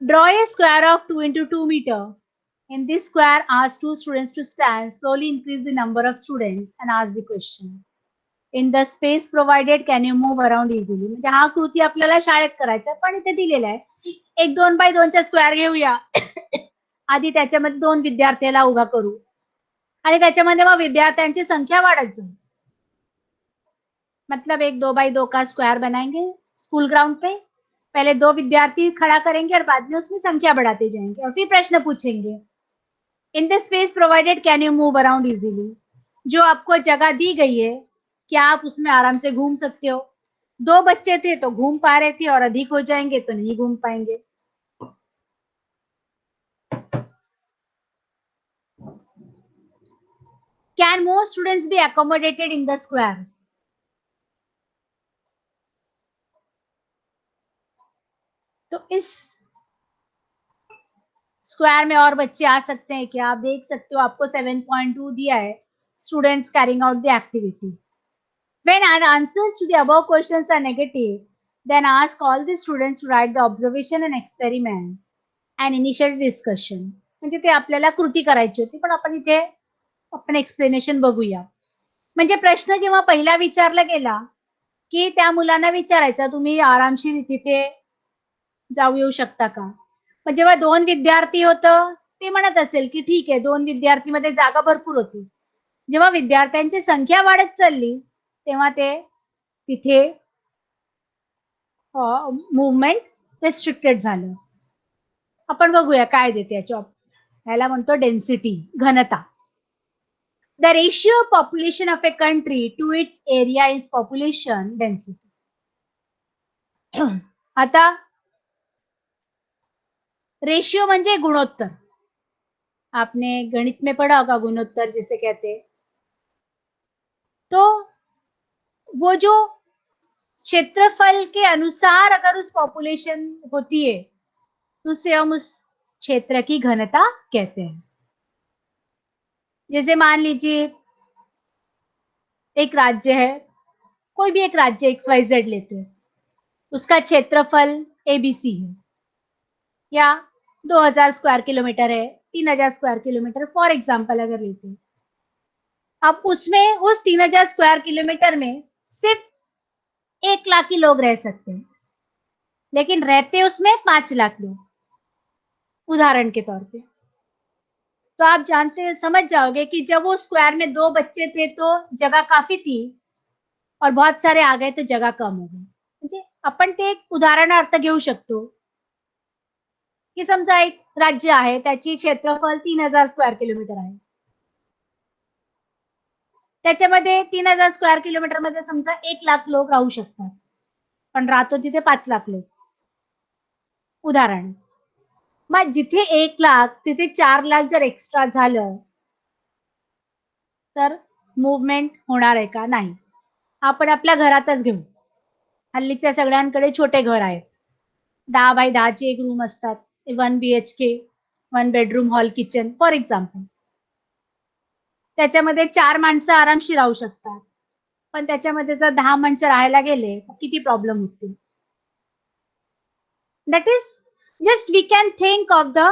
Draw a square of 2 into 2 meter. In this square, ask two students to stand, slowly increase the number of students and ask the question. In the space provided, can you move around easily? म्हणजे हा कृती आपल्याला शाळेत करायचा पण इथे दिलेला आहे. एक 2 बाय 2चा स्क्वेअर घेऊया. आधी त्याच्यामध्ये 2 विद्यार्थ्याला उभा करू आणि त्याच्यामध्ये मग विद्यार्थ्यांची संख्या वाढत जाईल. मतलब एक 2 बाय 2 का स्क्वायर बनाएंगे स्कूल ग्राउंड पे. पहले 2 विद्यार्थी खड़ा करेंगे और बाद में उसमें संख्या बढ़ाते जाएंगे और फिर प्रश्न पूछेंगे. In the space provided can you move around easily? जो आपको जगह दी गई है, क्या आप उसमें आराम से घूम सकते हो? 2 बच्चे थे तो घूम पा रहे थे और अधिक हो जाएंगे तो नहीं घूम पाएंगे. Can more students be accommodated in the square? तो इस स्क्वायर में और बच्चे आ सकते हैं क्या? आप देख सकते हो आपको 7.2 दिया है. Students carrying out the activity. When answers to the above questions are negative, then ask all the students to write the observation and experiment and initiate discussion. म्हणजे ते आपल्याला कृती करायची होती पण आपण इथे आपण एक्सप्लेनेशन बघूया. म्हणजे प्रश्न जेव्हा पहिला विचारला गेला की त्या मुलांना विचारायचा तुम्ही आरामशीर तिथे जाऊ येऊ शकता का? पण जेव्हा 2 विद्यार्थी होतं ते म्हणत असेल की ठीक आहे 2 विद्यार्थीमध्ये जागा भरपूर होती. जेव्हा विद्यार्थ्यांची संख्या वाढत चालली तेव्हा ते तिथे मूव्हमेंट रिस्ट्रिक्टेड झालं. आपण बघूया काय देते याच्या ह्याला म्हणतो डेन्सिटी घनता. The ratio of population of a country to its area is population density. आता रेशियो म्हणजे गुणोत्तर. आपने गणित में पढ़ा होगा गुणोत्तर जिसे कहते हैं. तो वो जो क्षेत्रफल के अनुसार अगर उस पॉपुलेशन होती है तो उसे हम उस क्षेत्र की घनता कहते हैं. जैसे मान लीजिए एक राज्य है, कोई भी एक राज्य XYZ लेते हैं, उसका क्षेत्रफल ABC है या 2000 स्क्वायर किलोमीटर है, 3000 स्क्वायर किलोमीटर फॉर एग्जाम्पल अगर लेते हैं. अब उसमें उस 3000 स्क्वायर किलोमीटर में सिर्फ 1 लाख ही लोग रह सकते हैं, लेकिन रहते उसमें 5 लाख लोग, उदाहरण के तौर पे. तो आप जानते समझ जाओगे की जब वो स्क्वायर में 2 बच्चे थे तो जगह काफी थी और बहुत सारे आ गए तो जगह कम हो गई. म्हणजे आपण ते एक उदाहरणार्थ घेऊ शकतो की समजा एक राज्य आहे त्याची क्षेत्रफळ 3000 स्क्वेअर किलोमीटर आहे. त्याच्यामध्ये 3000 स्क्वेअर किलोमीटर मध्ये समजा 1 लाख लोक राहू शकतात. पण राहतो तिथे 5 लाख लोक. उदाहरण. मग जिथे 1 लाख तिथे 4 लाख जर एक्स्ट्रा झालं तर मूव्हमेंट होणार आहे का? नाही. आपण आपल्या घरातच घेऊ. हल्लीच्या सगळ्यांकडे छोटे घर आहेत. 10 बाय 10 चे एक रूम असतात. 1 BHK, 1 bedroom, hall, kitchen for example. त्याच्यामध्ये 4 माणसं आरामशीर राहू शकतात. पण त्याच्यामध्ये जर 10 माणसं राहायला गेले, किती प्रॉब्लेम होतील. That is just we can think of the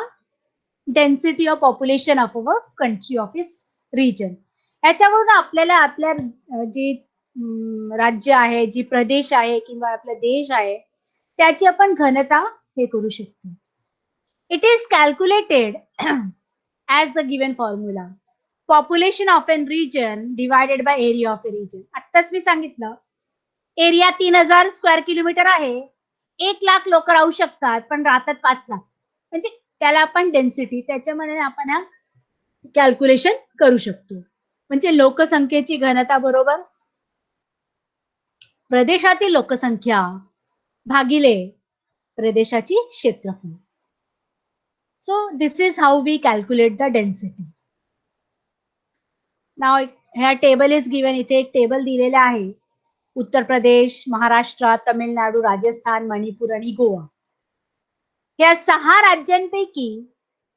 density of population of our country of its region. याच्यावरून आपल्याला आपल्या जी राज्य आहे, जी प्रदेश आहे किंवा आपला देश आहे त्याची आपण घनता हे करू शकतो. It is calculated as the given formula. Population of a region divided by area of a region. आत्ताच मी सांगितलं एरिया 3000 स्क्वेअर किलोमीटर आहे. 1 लाख लोक राहू शकतात पण राहतात 5 लाख. म्हणजे त्याला आपण डेन्सिटी त्याच्यामध्ये आपण हा कॅल्क्युलेशन करू शकतो. म्हणजे लोकसंख्येची घनता बरोबर प्रदेशातील लोकसंख्या भागिले प्रदेशाची क्षेत्रफळ. So this is how we calculate the density. Now here table is given. इथे एक टेबल दिलेला आहे. उत्तर प्रदेश, महाराष्ट्र, तमिळनाडू, राजस्थान, मणिपूर आणि गोवा. या 6 राज्यांपैकी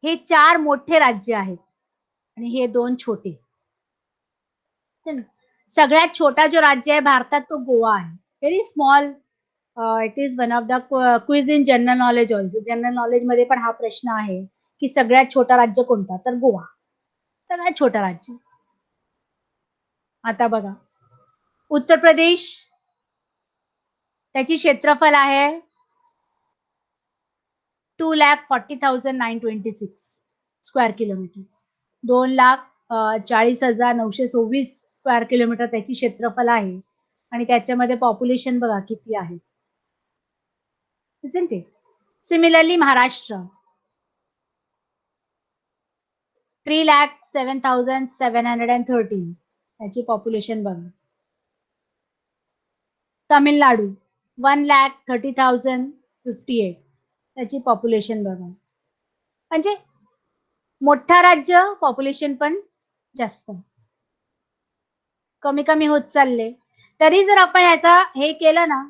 हे 4 मोठे राज्य आहेत आणि हे 2 छोटे. सगळ्यात छोटा जो राज्य आहे भारतात तो गोवा आहे. Very small. It is one of the quiz in general knowledge also. General knowledge मध्ये पण हा प्रश्न आहे की सगळ्यात छोटा राज्य कोणता? तर गोवा. सगळ्यात छोटा राज्य. आता बघा, उत्तर प्रदेश, त्याची क्षेत्रफळ आहे 2,40,926 स्क्वेअर किलोमीटर. 2,40,926 स्क्वेअर किलोमीटर त्याची क्षेत्रफळ आहे आणि त्याच्यामध्ये पॉप्युलेशन बघा किती आहे. Isn't it? Similarly, Maharashtra, 3,07,713 त्याची पॉप्युलेशन बघा. तामिळनाडू 1,30,058 त्याची पॉप्युलेशन बघा. म्हणजे मोठा राज्य, पॉप्युलेशन पण जास्त. कमी कमी होत चालले. तरी जर आपण याचा हे केलं ना,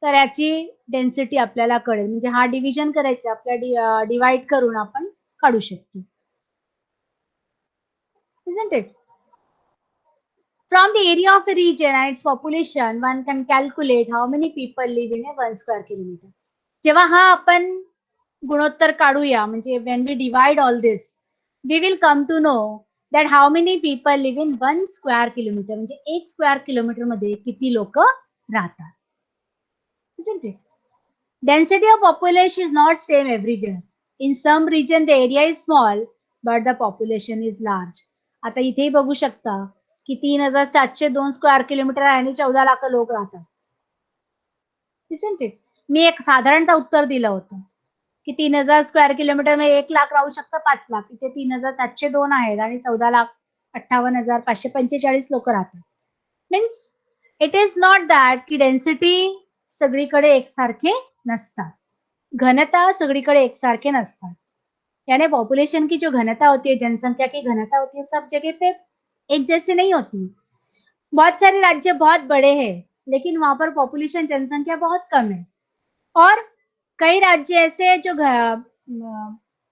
तर याची डेन्सिटी आपल्याला कळेल. म्हणजे हा डिव्हिजन करायचा, आपल्या डिवाइड करून आपण काढू शकतो. Isn't it? From the area of a region and its population, one can calculate how many people live in a 1 square kilometer. जेव्हा हा आपण गुणोत्तर काढूया, म्हणजे when we divide all this, we will come to know that how many people live in 1 square kilometer. म्हणजे 1 स्क्वेअर किलोमीटर मध्ये किती लोक राहतात. Isn't it? Density of population is not same everywhere. In some region the area is small but the population is large. आता इथेही बघू शकता की 3,702 स्क्वेअर किलोमीटर आहे आणि 14 लाख लोक राहतात. Isn't it? मी एक साधारणतः उत्तर दिलं होतं की 3,000 स्क्वेअर किलोमीटर मध्ये 1 लाख राहू शकतं, 5 लाख. इथे 3,702 आहेत आणि 14,58,545 लोक राहतात. Means it is not that की डेन्सिटी सगळीकडे एकसारखे नसतात. घनता सगळीकडे एकसारखे नसतात. यानी पॉपुलेशन की जो घनता होती है, जनसंख्या की घनता होती है, सब जगह पे एक जैसे नहीं होती. बहुत सारे राज्य बहुत बड़े हैं लेकिन वहां पर पॉपुलेशन जनसंख्या बहुत कम है और कई राज्य ऐसे हैं जो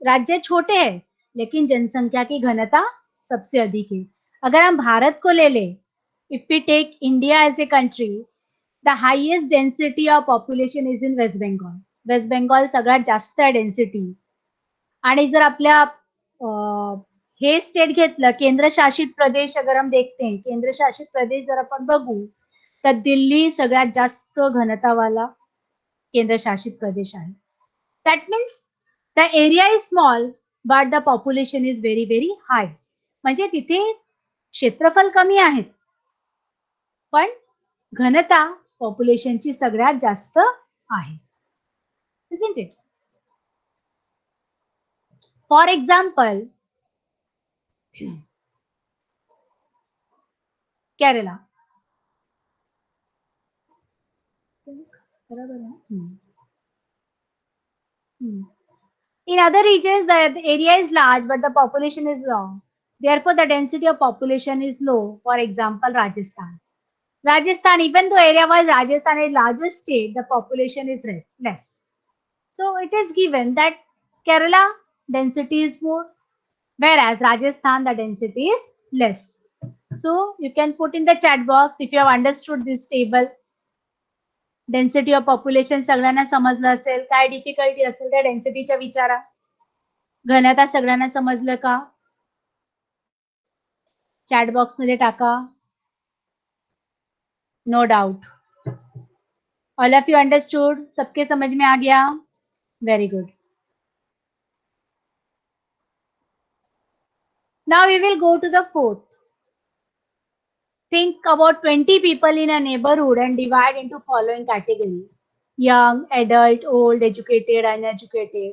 राज्य छोटे हैं लेकिन जनसंख्या की घनता सबसे अधिक है. अगर हम भारत को ले ले, if we take India as a country, the highest density of population is in West Bengal. West Bengal सगळ्यात जास्त आहे डेन्सिटी. आणि जर आपल्या हे स्टेट घेतलं, केंद्रशासित प्रदेश अगर हम देखते हैं, केंद्रशासित प्रदेश जर आपण बघू तर दिल्ली सगळ्यात जास्त घनतावाला केंद्रशासित प्रदेश आहे. That means the area is small but the population is very very high. म्हणजे तिथे क्षेत्रफळ कमी आहेत पण घनता पॉप्युलेशनची सगळ्यात जास्त आहे. Isn't it? For example, Kerala. In other regions, the area is large, but the population is low. Therefore, the density of population is low. For example, Rajasthan. Rajasthan, even though area-wise Rajasthan is largest state, the population is less. So it is given that Kerala density is more, whereas Rajasthan the density is less. So you can put in the chat box if you have understood this table. Density of population सगळ्यांना समजलं असेल. काय डिफिकल्टी असेल त्या डेन्सिटीच्या विचारा. घनता सगळ्यांना समजलं का? चॅट बॉक्स मध्ये टाका. No doubt. All of you understood? सबके समझ में आ गया? Very good. Now we will go to the fourth. Think about 20 people in a neighborhood and divide into following category: young, adult, old, educated, uneducated,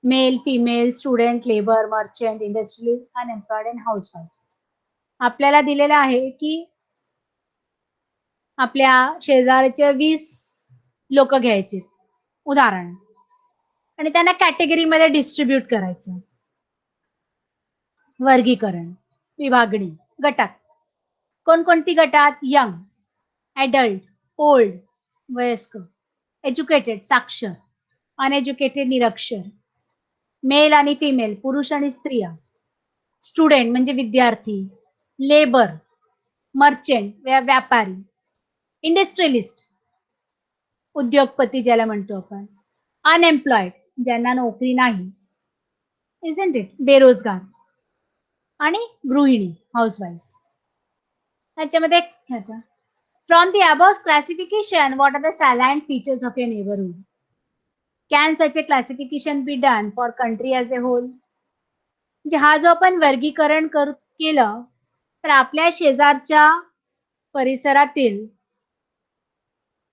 male, female, student, labor, merchant, industrialist, unemployed and housewife. आपल्याला दिलेलं आहे की आपल्या शेजारचे 20 लोक घ्यायचे उदाहरण आणि त्यांना कॅटेगरी मध्ये डिस्ट्रीब्यूट करायचं. वर्गीकरण, विभागणी, गटात. कोणकोणती गटात? यंग, ऍडल्ट, ओल्ड वयस्क, एज्युकेटेड साक्षर, अनएज्युकेटेड निरक्षर, मेल आणि फिमेल पुरुष आणि स्त्रिया, स्टुडंट म्हणजे विद्यार्थी, लेबर मर्चंट व्यापारी, इंडस्ट्रियलिस्ट उद्योगपती ज्याला म्हणतो आपण, अनएम्प्लॉयड ज्यांना नोकरी नाही, इजंट इट, बेरोजगार आणि गृहिणी हाऊसवाईफ. ह्याच्यामध्ये from the above classification what are the salient features of your neighbourhood? Can such a classification be done for country as a whole? म्हणजे हा जो आपण वर्गीकरण केलं तर आपल्या शेजारच्या परिसरातील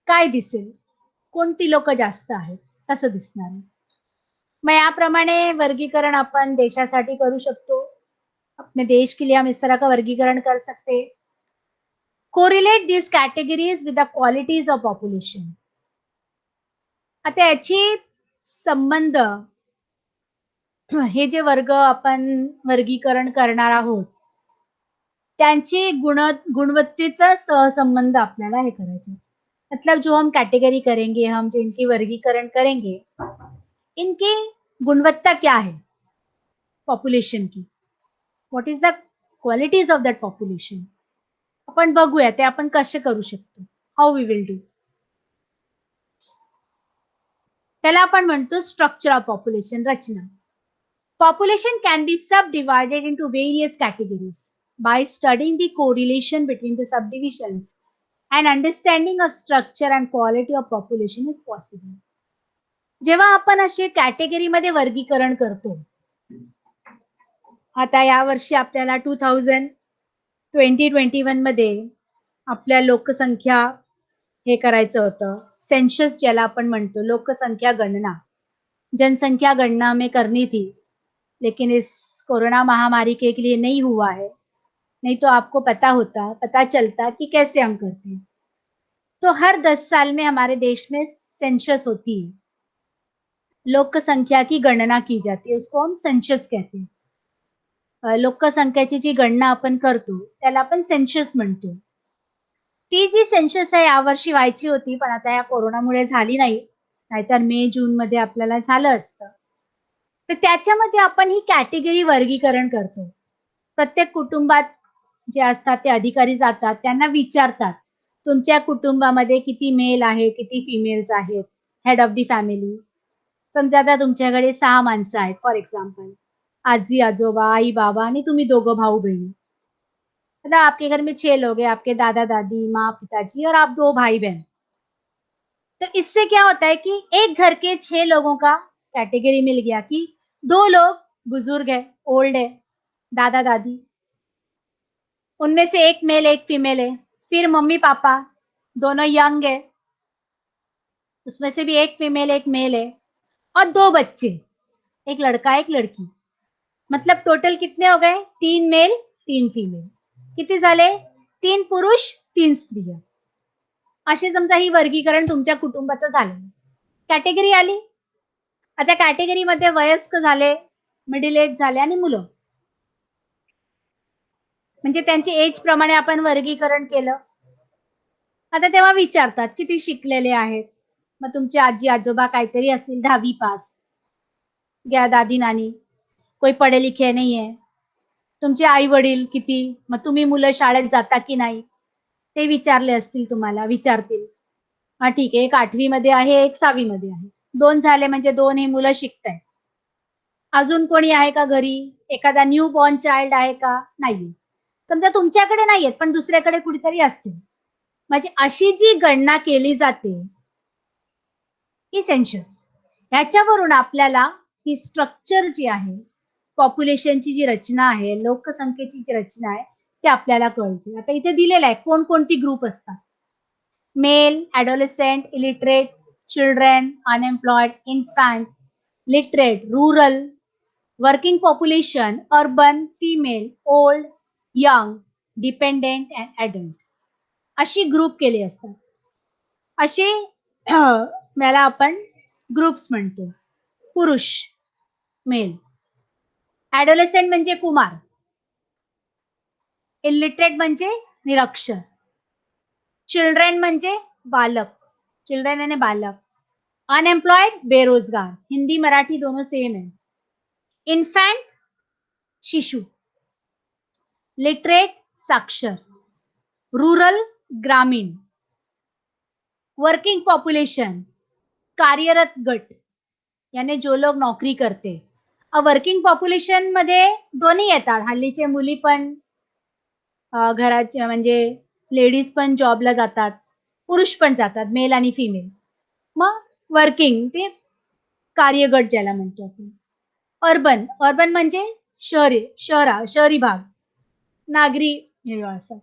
काय दिसेल, कोणती लोक जास्त आहेत तसं दिसणार आहे. मग याप्रमाणे वर्गीकरण अपन देशासाठी करू शकतो. अपने देश के लिए हम इस तरह का वर्गीकरण कर सकते. कोरिलेट दिस कैटेगरीज विद द क्वालिटीज ऑफ पॉप्युलेशन. आता याची संबंध हे जे वर्ग आपण वर्गीकरण करणार आहोत त्यांची गुणवत्तेचा सहसंबंध आपल्याला हे करायचे. मतलब जो हम कैटेगरी करेंगे, हम जिनकी वर्गीकरण करेंगे, इनकी गुणवत्ता क्या है पॉप्युलेशन की, what is the qualities of that population, आपण बघूया ते आपण कसे करू शकतो, हाऊ वी विल डू. त्याला आपण म्हणतो स्ट्रक्चर ऑफ पॉप्युलेशन, रचना. Population can be subdivided into various categories. By studying the correlation between the subdivisions, an understanding of structure and quality of population is possible. जेव्हा आपण असे कॅटेगरीमध्ये वर्गीकरण करतो, आता या वर्षी आपल्याला 2021 मध्ये आपल्या लोकसंख्या हे करायचं होतं, सेन्सस ज्याला आपण म्हणतो, लोकसंख्या गणना, जनसंख्या गणना में करनी थी, लेकिन इस कोरोना महामारी के लिए नहीं हुआ है. नहीं तो आपको पता चलता कि कैसे हम करते हैं. तो हर 10 साल में हमारे देश में सेंसस होती है, लोकसंख्या की गणना की जाती है, उसको हम सेंसस कहते हैं. लोकसंख्येची जी गणना आपण करतो त्याला आपण सेन्सस म्हणतो. ती जी सेन्सस आहे यावर्षी व्हायची होती, पण आता या कोरोनामुळे झाली नाही, नाहीतर मे जून मध्ये आपल्याला झालं असतं. तर त्याच्यामध्ये आपण ही कॅटेगरी वर्गीकरण करतो. प्रत्येक कुटुंबात जे असतात ते अधिकारी जातात, त्यांना विचारतात, तुमच्या कुटुंबामध्ये किती मेल आहे, किती फिमेल्स आहेत, हेड ऑफ द फॅमिली. समजा आता तुमच्याकडे 6 माणसं आहेत फॉर एक्झाम्पल, आजी आजोबा, आई बाबा आणि तुम्ही दोघं भाऊ बहिणी. मतलब आपके घर में 6 लोग हैं, आपके दादा दादी, माँ पिताजी और आप 2 भाई बहन. तो इससे क्या होता है कि एक घर के 6 लोगों का कैटेगरी मिल गया कि 2 लोग बुजुर्ग है, ओल्ड है, दादा दादी, उनमें से एक मेल एक फीमेल है. फिर मम्मी पापा दोनों यंग है, उसमें से भी एक फीमेल एक मेल है, और 2 बच्चे, एक लड़का एक लड़की. मतलब टोटल कितने हो गए, 3 मेल 3 फीमेल. किती झाले, 3 पुरुष 3 स्त्रिया. असे समजा ही वर्गीकरण तुमच्या कुटुंबाचं झालं. कॅटेगरी आली. आता कॅटेगरीमध्ये वयस्क झाले, मिडल एज झाले आणि मुलं. म्हणजे त्यांची एज प्रमाणे आपण वर्गीकरण केलं. आता तेव्हा विचारतात किती शिकलेले आहेत. मग तुमचे आजी आजोबा काहीतरी असतील 10वी पास, या दादी नानी कोई पढ़े लिखे नहीं है. तुमचे आई वडील किती, मग तुम्ही मुलं शाळेत जाता की नाही ते विचारले असतील, तुम्हाला विचारतील. हा ठीक आहे, एक 8वी मध्ये आहे, एक 6वी मध्ये आहे, 2 झाले म्हणजे 2 ही मुलं शिकतायत. अजून कोणी आहे का घरी, एखादा न्यू बॉर्न चाइल्ड आहे का, नाहीये. समजा तुमच्याकडे नाहीयेत पण दुसऱ्याकडे कुठेतरी असतील. म्हणजे अशी जी गणना केली जाते ही सेन्सस, ह्याच्यावरून आपल्याला ही स्ट्रक्चर जी आहे, पॉप्युलेशनची जी रचना आहे, लोकसंख्येची जी रचना आहे, ती आपल्याला कळते. आता इथे दिलेलं आहे कोणकोणती ग्रुप असतात. Male, adolescent, illiterate, children, unemployed, infant, literate, rural, working population, urban, female, old, young, dependent and adult, अशी ग्रुप केले असतात. असे याला आपण ग्रुप्स म्हणतो. पुरुष, मेल. ॲडोलेसेंट म्हणजे कुमार, इलिटरेट म्हणजे निरक्षर, चिल्ड्रन म्हणजे बालक, चिल्ड्रन यानी बालक, अनएम्प्लॉयड बेरोजगार, हिंदी मराठी दोनों सेम है, इन्फॅन्ट शिशु, लिटरेट साक्षर, रूरल ग्रामीण, वर्किंग पॉप्युलेशन कार्यरत गट, याने जो लोक नोकरी करते. वर्किंग पॉप्युलेशन मध्ये दोन्ही येतात. हल्लीचे मुली पण घराच्या म्हणजे लेडीज पण जॉबला जातात. पुरुष पण जातात, मेल आणि फिमेल. मग वर्किंग ते कार्यगट ज्याला म्हणतो आपण. अर्बन, अर्बन म्हणजे शहरी भाग, नागरी हे असं.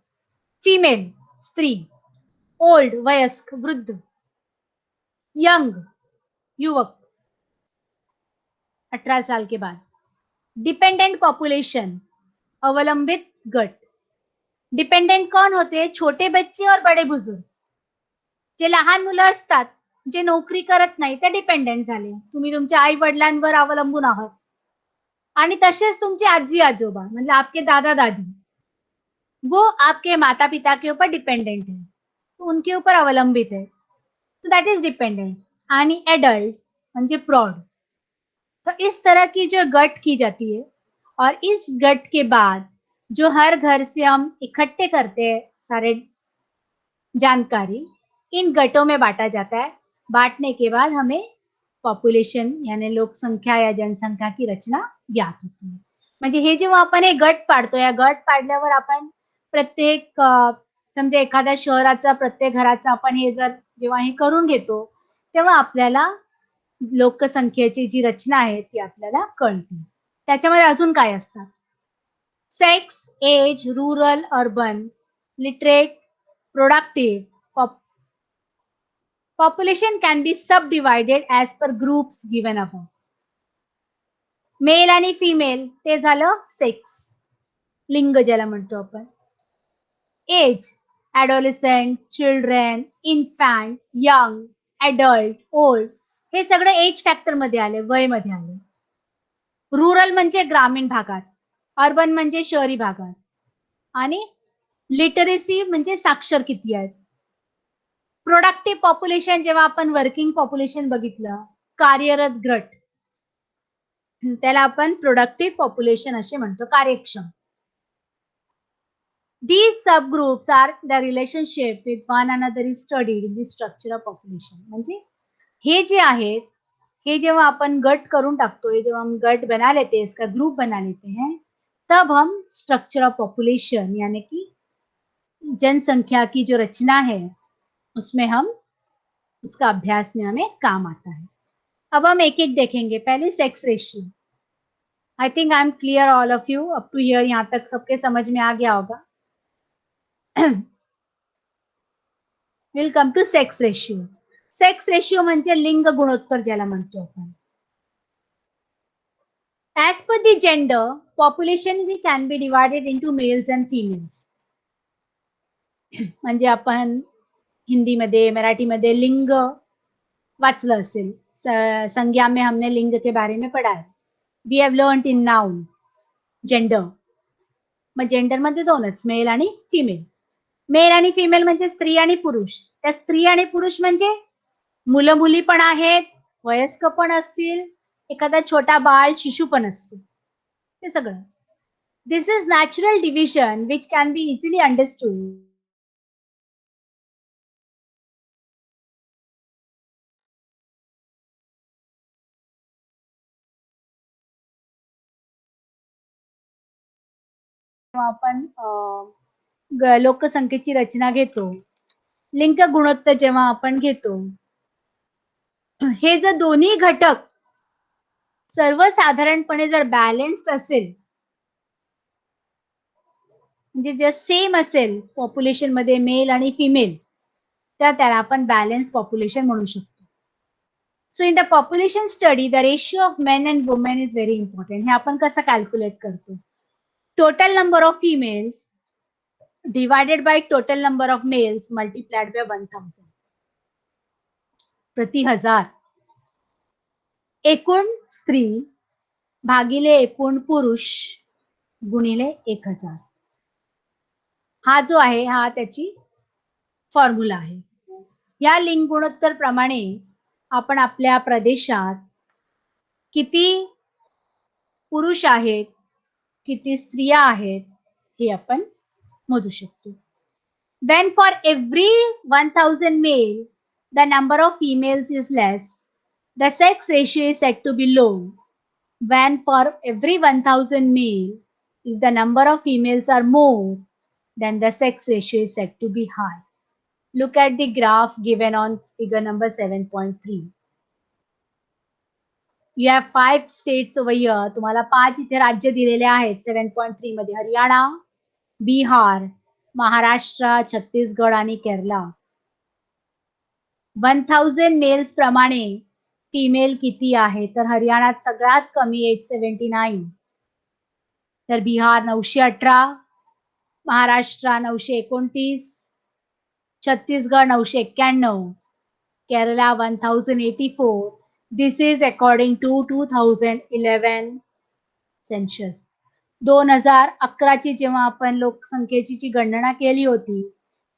फिमेल स्त्री, ओल्ड वयस्क वृद्ध, यंग युवक 18 साल के बाद. डिपेंडेंट पॉपुलेशन अवलंबित गट. डिपेंडेंट कौन होते? छोटे बच्चे और बड़े बुजुर्ग. जे लहान मुलं असतात, जे नोकरी करत नाही ते डिपेंडेंट झाले. तुम्ही तुमच्या आई-वडिलांवर अवलंबून आहात. आणि तसेच तुमचे आजी-आजोबा म्हणजे आपके दादा-दादी, वो आपके माता-पिता के ऊपर डिपेंडेंट है. तो उनके ऊपर अवलंबित है. तो दैट इज डिपेंडेंट. आणि एडल्ट म्हणजे प्रौढ़. तो इस तरह की जो गट की जाती है और इस गट के बाद जो हर घर से हम इकट्ठे करते हैं सारे जानकारी इन गटों में बांटा जाता है. बांटने के बाद हमें पॉप्युलेशन यानी लोकसंख्या या जनसंख्या की रचना ज्ञात होती है. म्हणजे हे जेव्हा आपण एक गट पाडतो, या गट पाडल्यावर आपण प्रत्येक समजा एखाद्या शहराचा प्रत्येक घराचा आपण हे जर जेव्हा हे करून घेतो, तेव्हा आपल्याला लोकसंख्येची जी रचना आहे ती आपल्याला कळते. त्याच्यामध्ये अजून काय असतात? Sex, age, rural, urban, literate, productive, population can be subdivided as per groups given above. Male आणि फिमेल ते झालं सेक्स, लिंग ज्याला म्हणतो आपण. Age, adolescent, children, infant, young, adult, old हे सगळं एज फॅक्टर मध्ये आले, वय मध्ये आले. रुरल म्हणजे ग्रामीण भागात, अर्बन म्हणजे शहरी भागात आणि लिटरसी म्हणजे साक्षर किती आहेत. प्रोडक्टिव्ह पॉप्युलेशन जेव्हा आपण वर्किंग पॉप्युलेशन बघितलं, कार्यरत गट, त्याला आपण प्रोडक्टिव्ह पॉप्युलेशन असे म्हणतो, कार्यक्षम. These subgroups are the relationship with one another is studied in the structure of population. म्हणजे हे जे आहेत, हे जेव्हा आपण गट करून टाकतो, ये जब हम गट बना लेते हैं, इसका ग्रुप बना लेते हैं, तब हम स्ट्रक्चर ऑफ पॉपुलेशन यानी कि जनसंख्या की जो रचना है, उसमें हम उसका अभ्यास में हमें काम आता है. अब हम एक-एक देखेंगे. पहले sex ratio. I think I am clear all of you up to here. यहाँ तक सबके समझ में आ गया होगा. Will come to sex ratio. Sex ratio म्हणजे लिंग गुणोत्तर ज्याला म्हणतो आपण. As per the gender, population we can be divided into males and females. म्हणजे आपण हिंदीमध्ये, मराठीमध्ये लिंग वाचलं असेल. संज्ञा में हमने लिंग के बारे में पढ़ा है. We have learned in noun, gender. मग जेंडरमध्ये दोनच, मेल आणि फिमेल. मेल आणि फिमेल म्हणजे स्त्री आणि पुरुष. त्या स्त्री आणि पुरुष म्हणजे मुलं-मुली पण आहेत, वयस्क पण असतील, एखादा छोटा बाळ, शिशु पण असतो. ते सगळं. This is natural division which can be easily understood. जेव्हा आपण लोकसंख्येची रचना घेतो, लिंग गुणोत्तर जेव्हा आपण घेतो, हे जर दोन्ही घटक सर्वसाधारणपणे जर बॅलन्स्ड असेल, म्हणजे जर सेम असेल पॉप्युलेशन मध्ये मेल आणि फिमेल, तर त्याला आपण बॅलन्स पॉप्युलेशन म्हणू शकतो. So in the population study the ratio of men and women is very important. हे आपण कसं कॅल्क्युलेट करतो? Total number of females divided by total number of males multiplied by 1000 प्रति हजार. एकूण स्त्री भागिले एकूण पुरुष गुणिले 1000. हा जो आहे हा त्याची फॉर्म्युला आहे. या लिंग गुणोत्तर प्रमाणे आपण आपल्या प्रदेशात किती पुरुष आहेत, किती स्त्रिया आहेत हे आपण मोजू शकतो. When for every 1000 male, the number of females is less, the sex ratio is said to be low. When for every 1000 male, if the number of females are more, then the sex ratio is said to be high. Look at the graph given on figure number 7.3. You have 5 states over here. तुम्हाला 5 इथे राज्य दिलेले आहेत 7.3 मध्ये. हरियाणा, बिहार, महाराष्ट्र, छत्तीसगड आणि केरला. 1000 मेल्स प्रमाणे फिमेल किती आहे? तर हरियाणात सगळ्यात कमी 879. तर Bihar 918, Maharashtra 929, Chhattisgarh 991, Kerala 1084. This is according to 2011 सेन्शस. 2011 ची जेव्हा आपण लोकसंख्येची जी गणना केली होती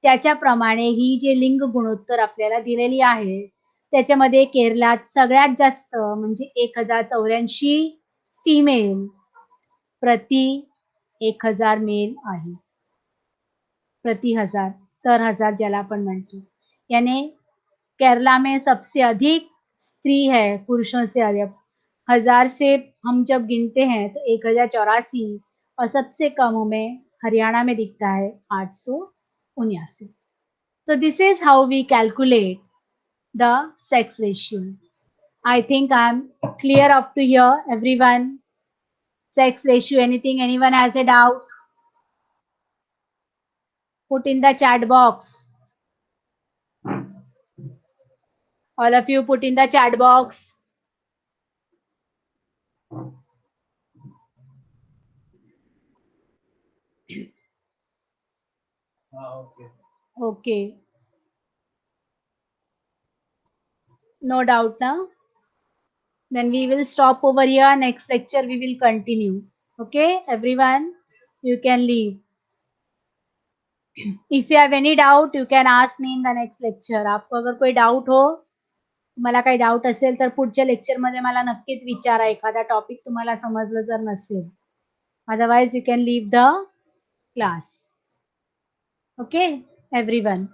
त्याच्याप्रमाणे ही जे लिंग गुणोत्तर आपल्याला दिलेली आहे त्याच्यामध्ये केरळात सगळ्यात जास्त म्हणजे 1084 फीमेल प्रति 1000 मेल आहे. प्रति हजार, तर हजार ज्याला आपण म्हणतो. यानी केरला में सबसे अधिक स्त्री है पुरुषों से अधिक. 1000 से हम जब गिनते हैं तो 1084 और सबसे कम हमें हरियाणा में दिखता है 879. So this is how we calculate the sex ratio. I think I'm clear up to here, everyone. Sex ratio, anything, anyone has a doubt? Put in the chat box. All of you put in the chat box. Okay. No doubt now. Then we will stop over here. Next lecture we will continue. Okay, everyone, you can leave. If you have any doubt, you can ask me in the next lecture. आपको अगर कोई डाउट हो, तुम्हाला काही डाउट असेल तर पुढच्या लेक्चर मध्ये मला नक्कीच विचारा. एखादा टॉपिक तुम्हाला समजलं जर नसेल. Otherwise, you can leave the class. Okay, everyone.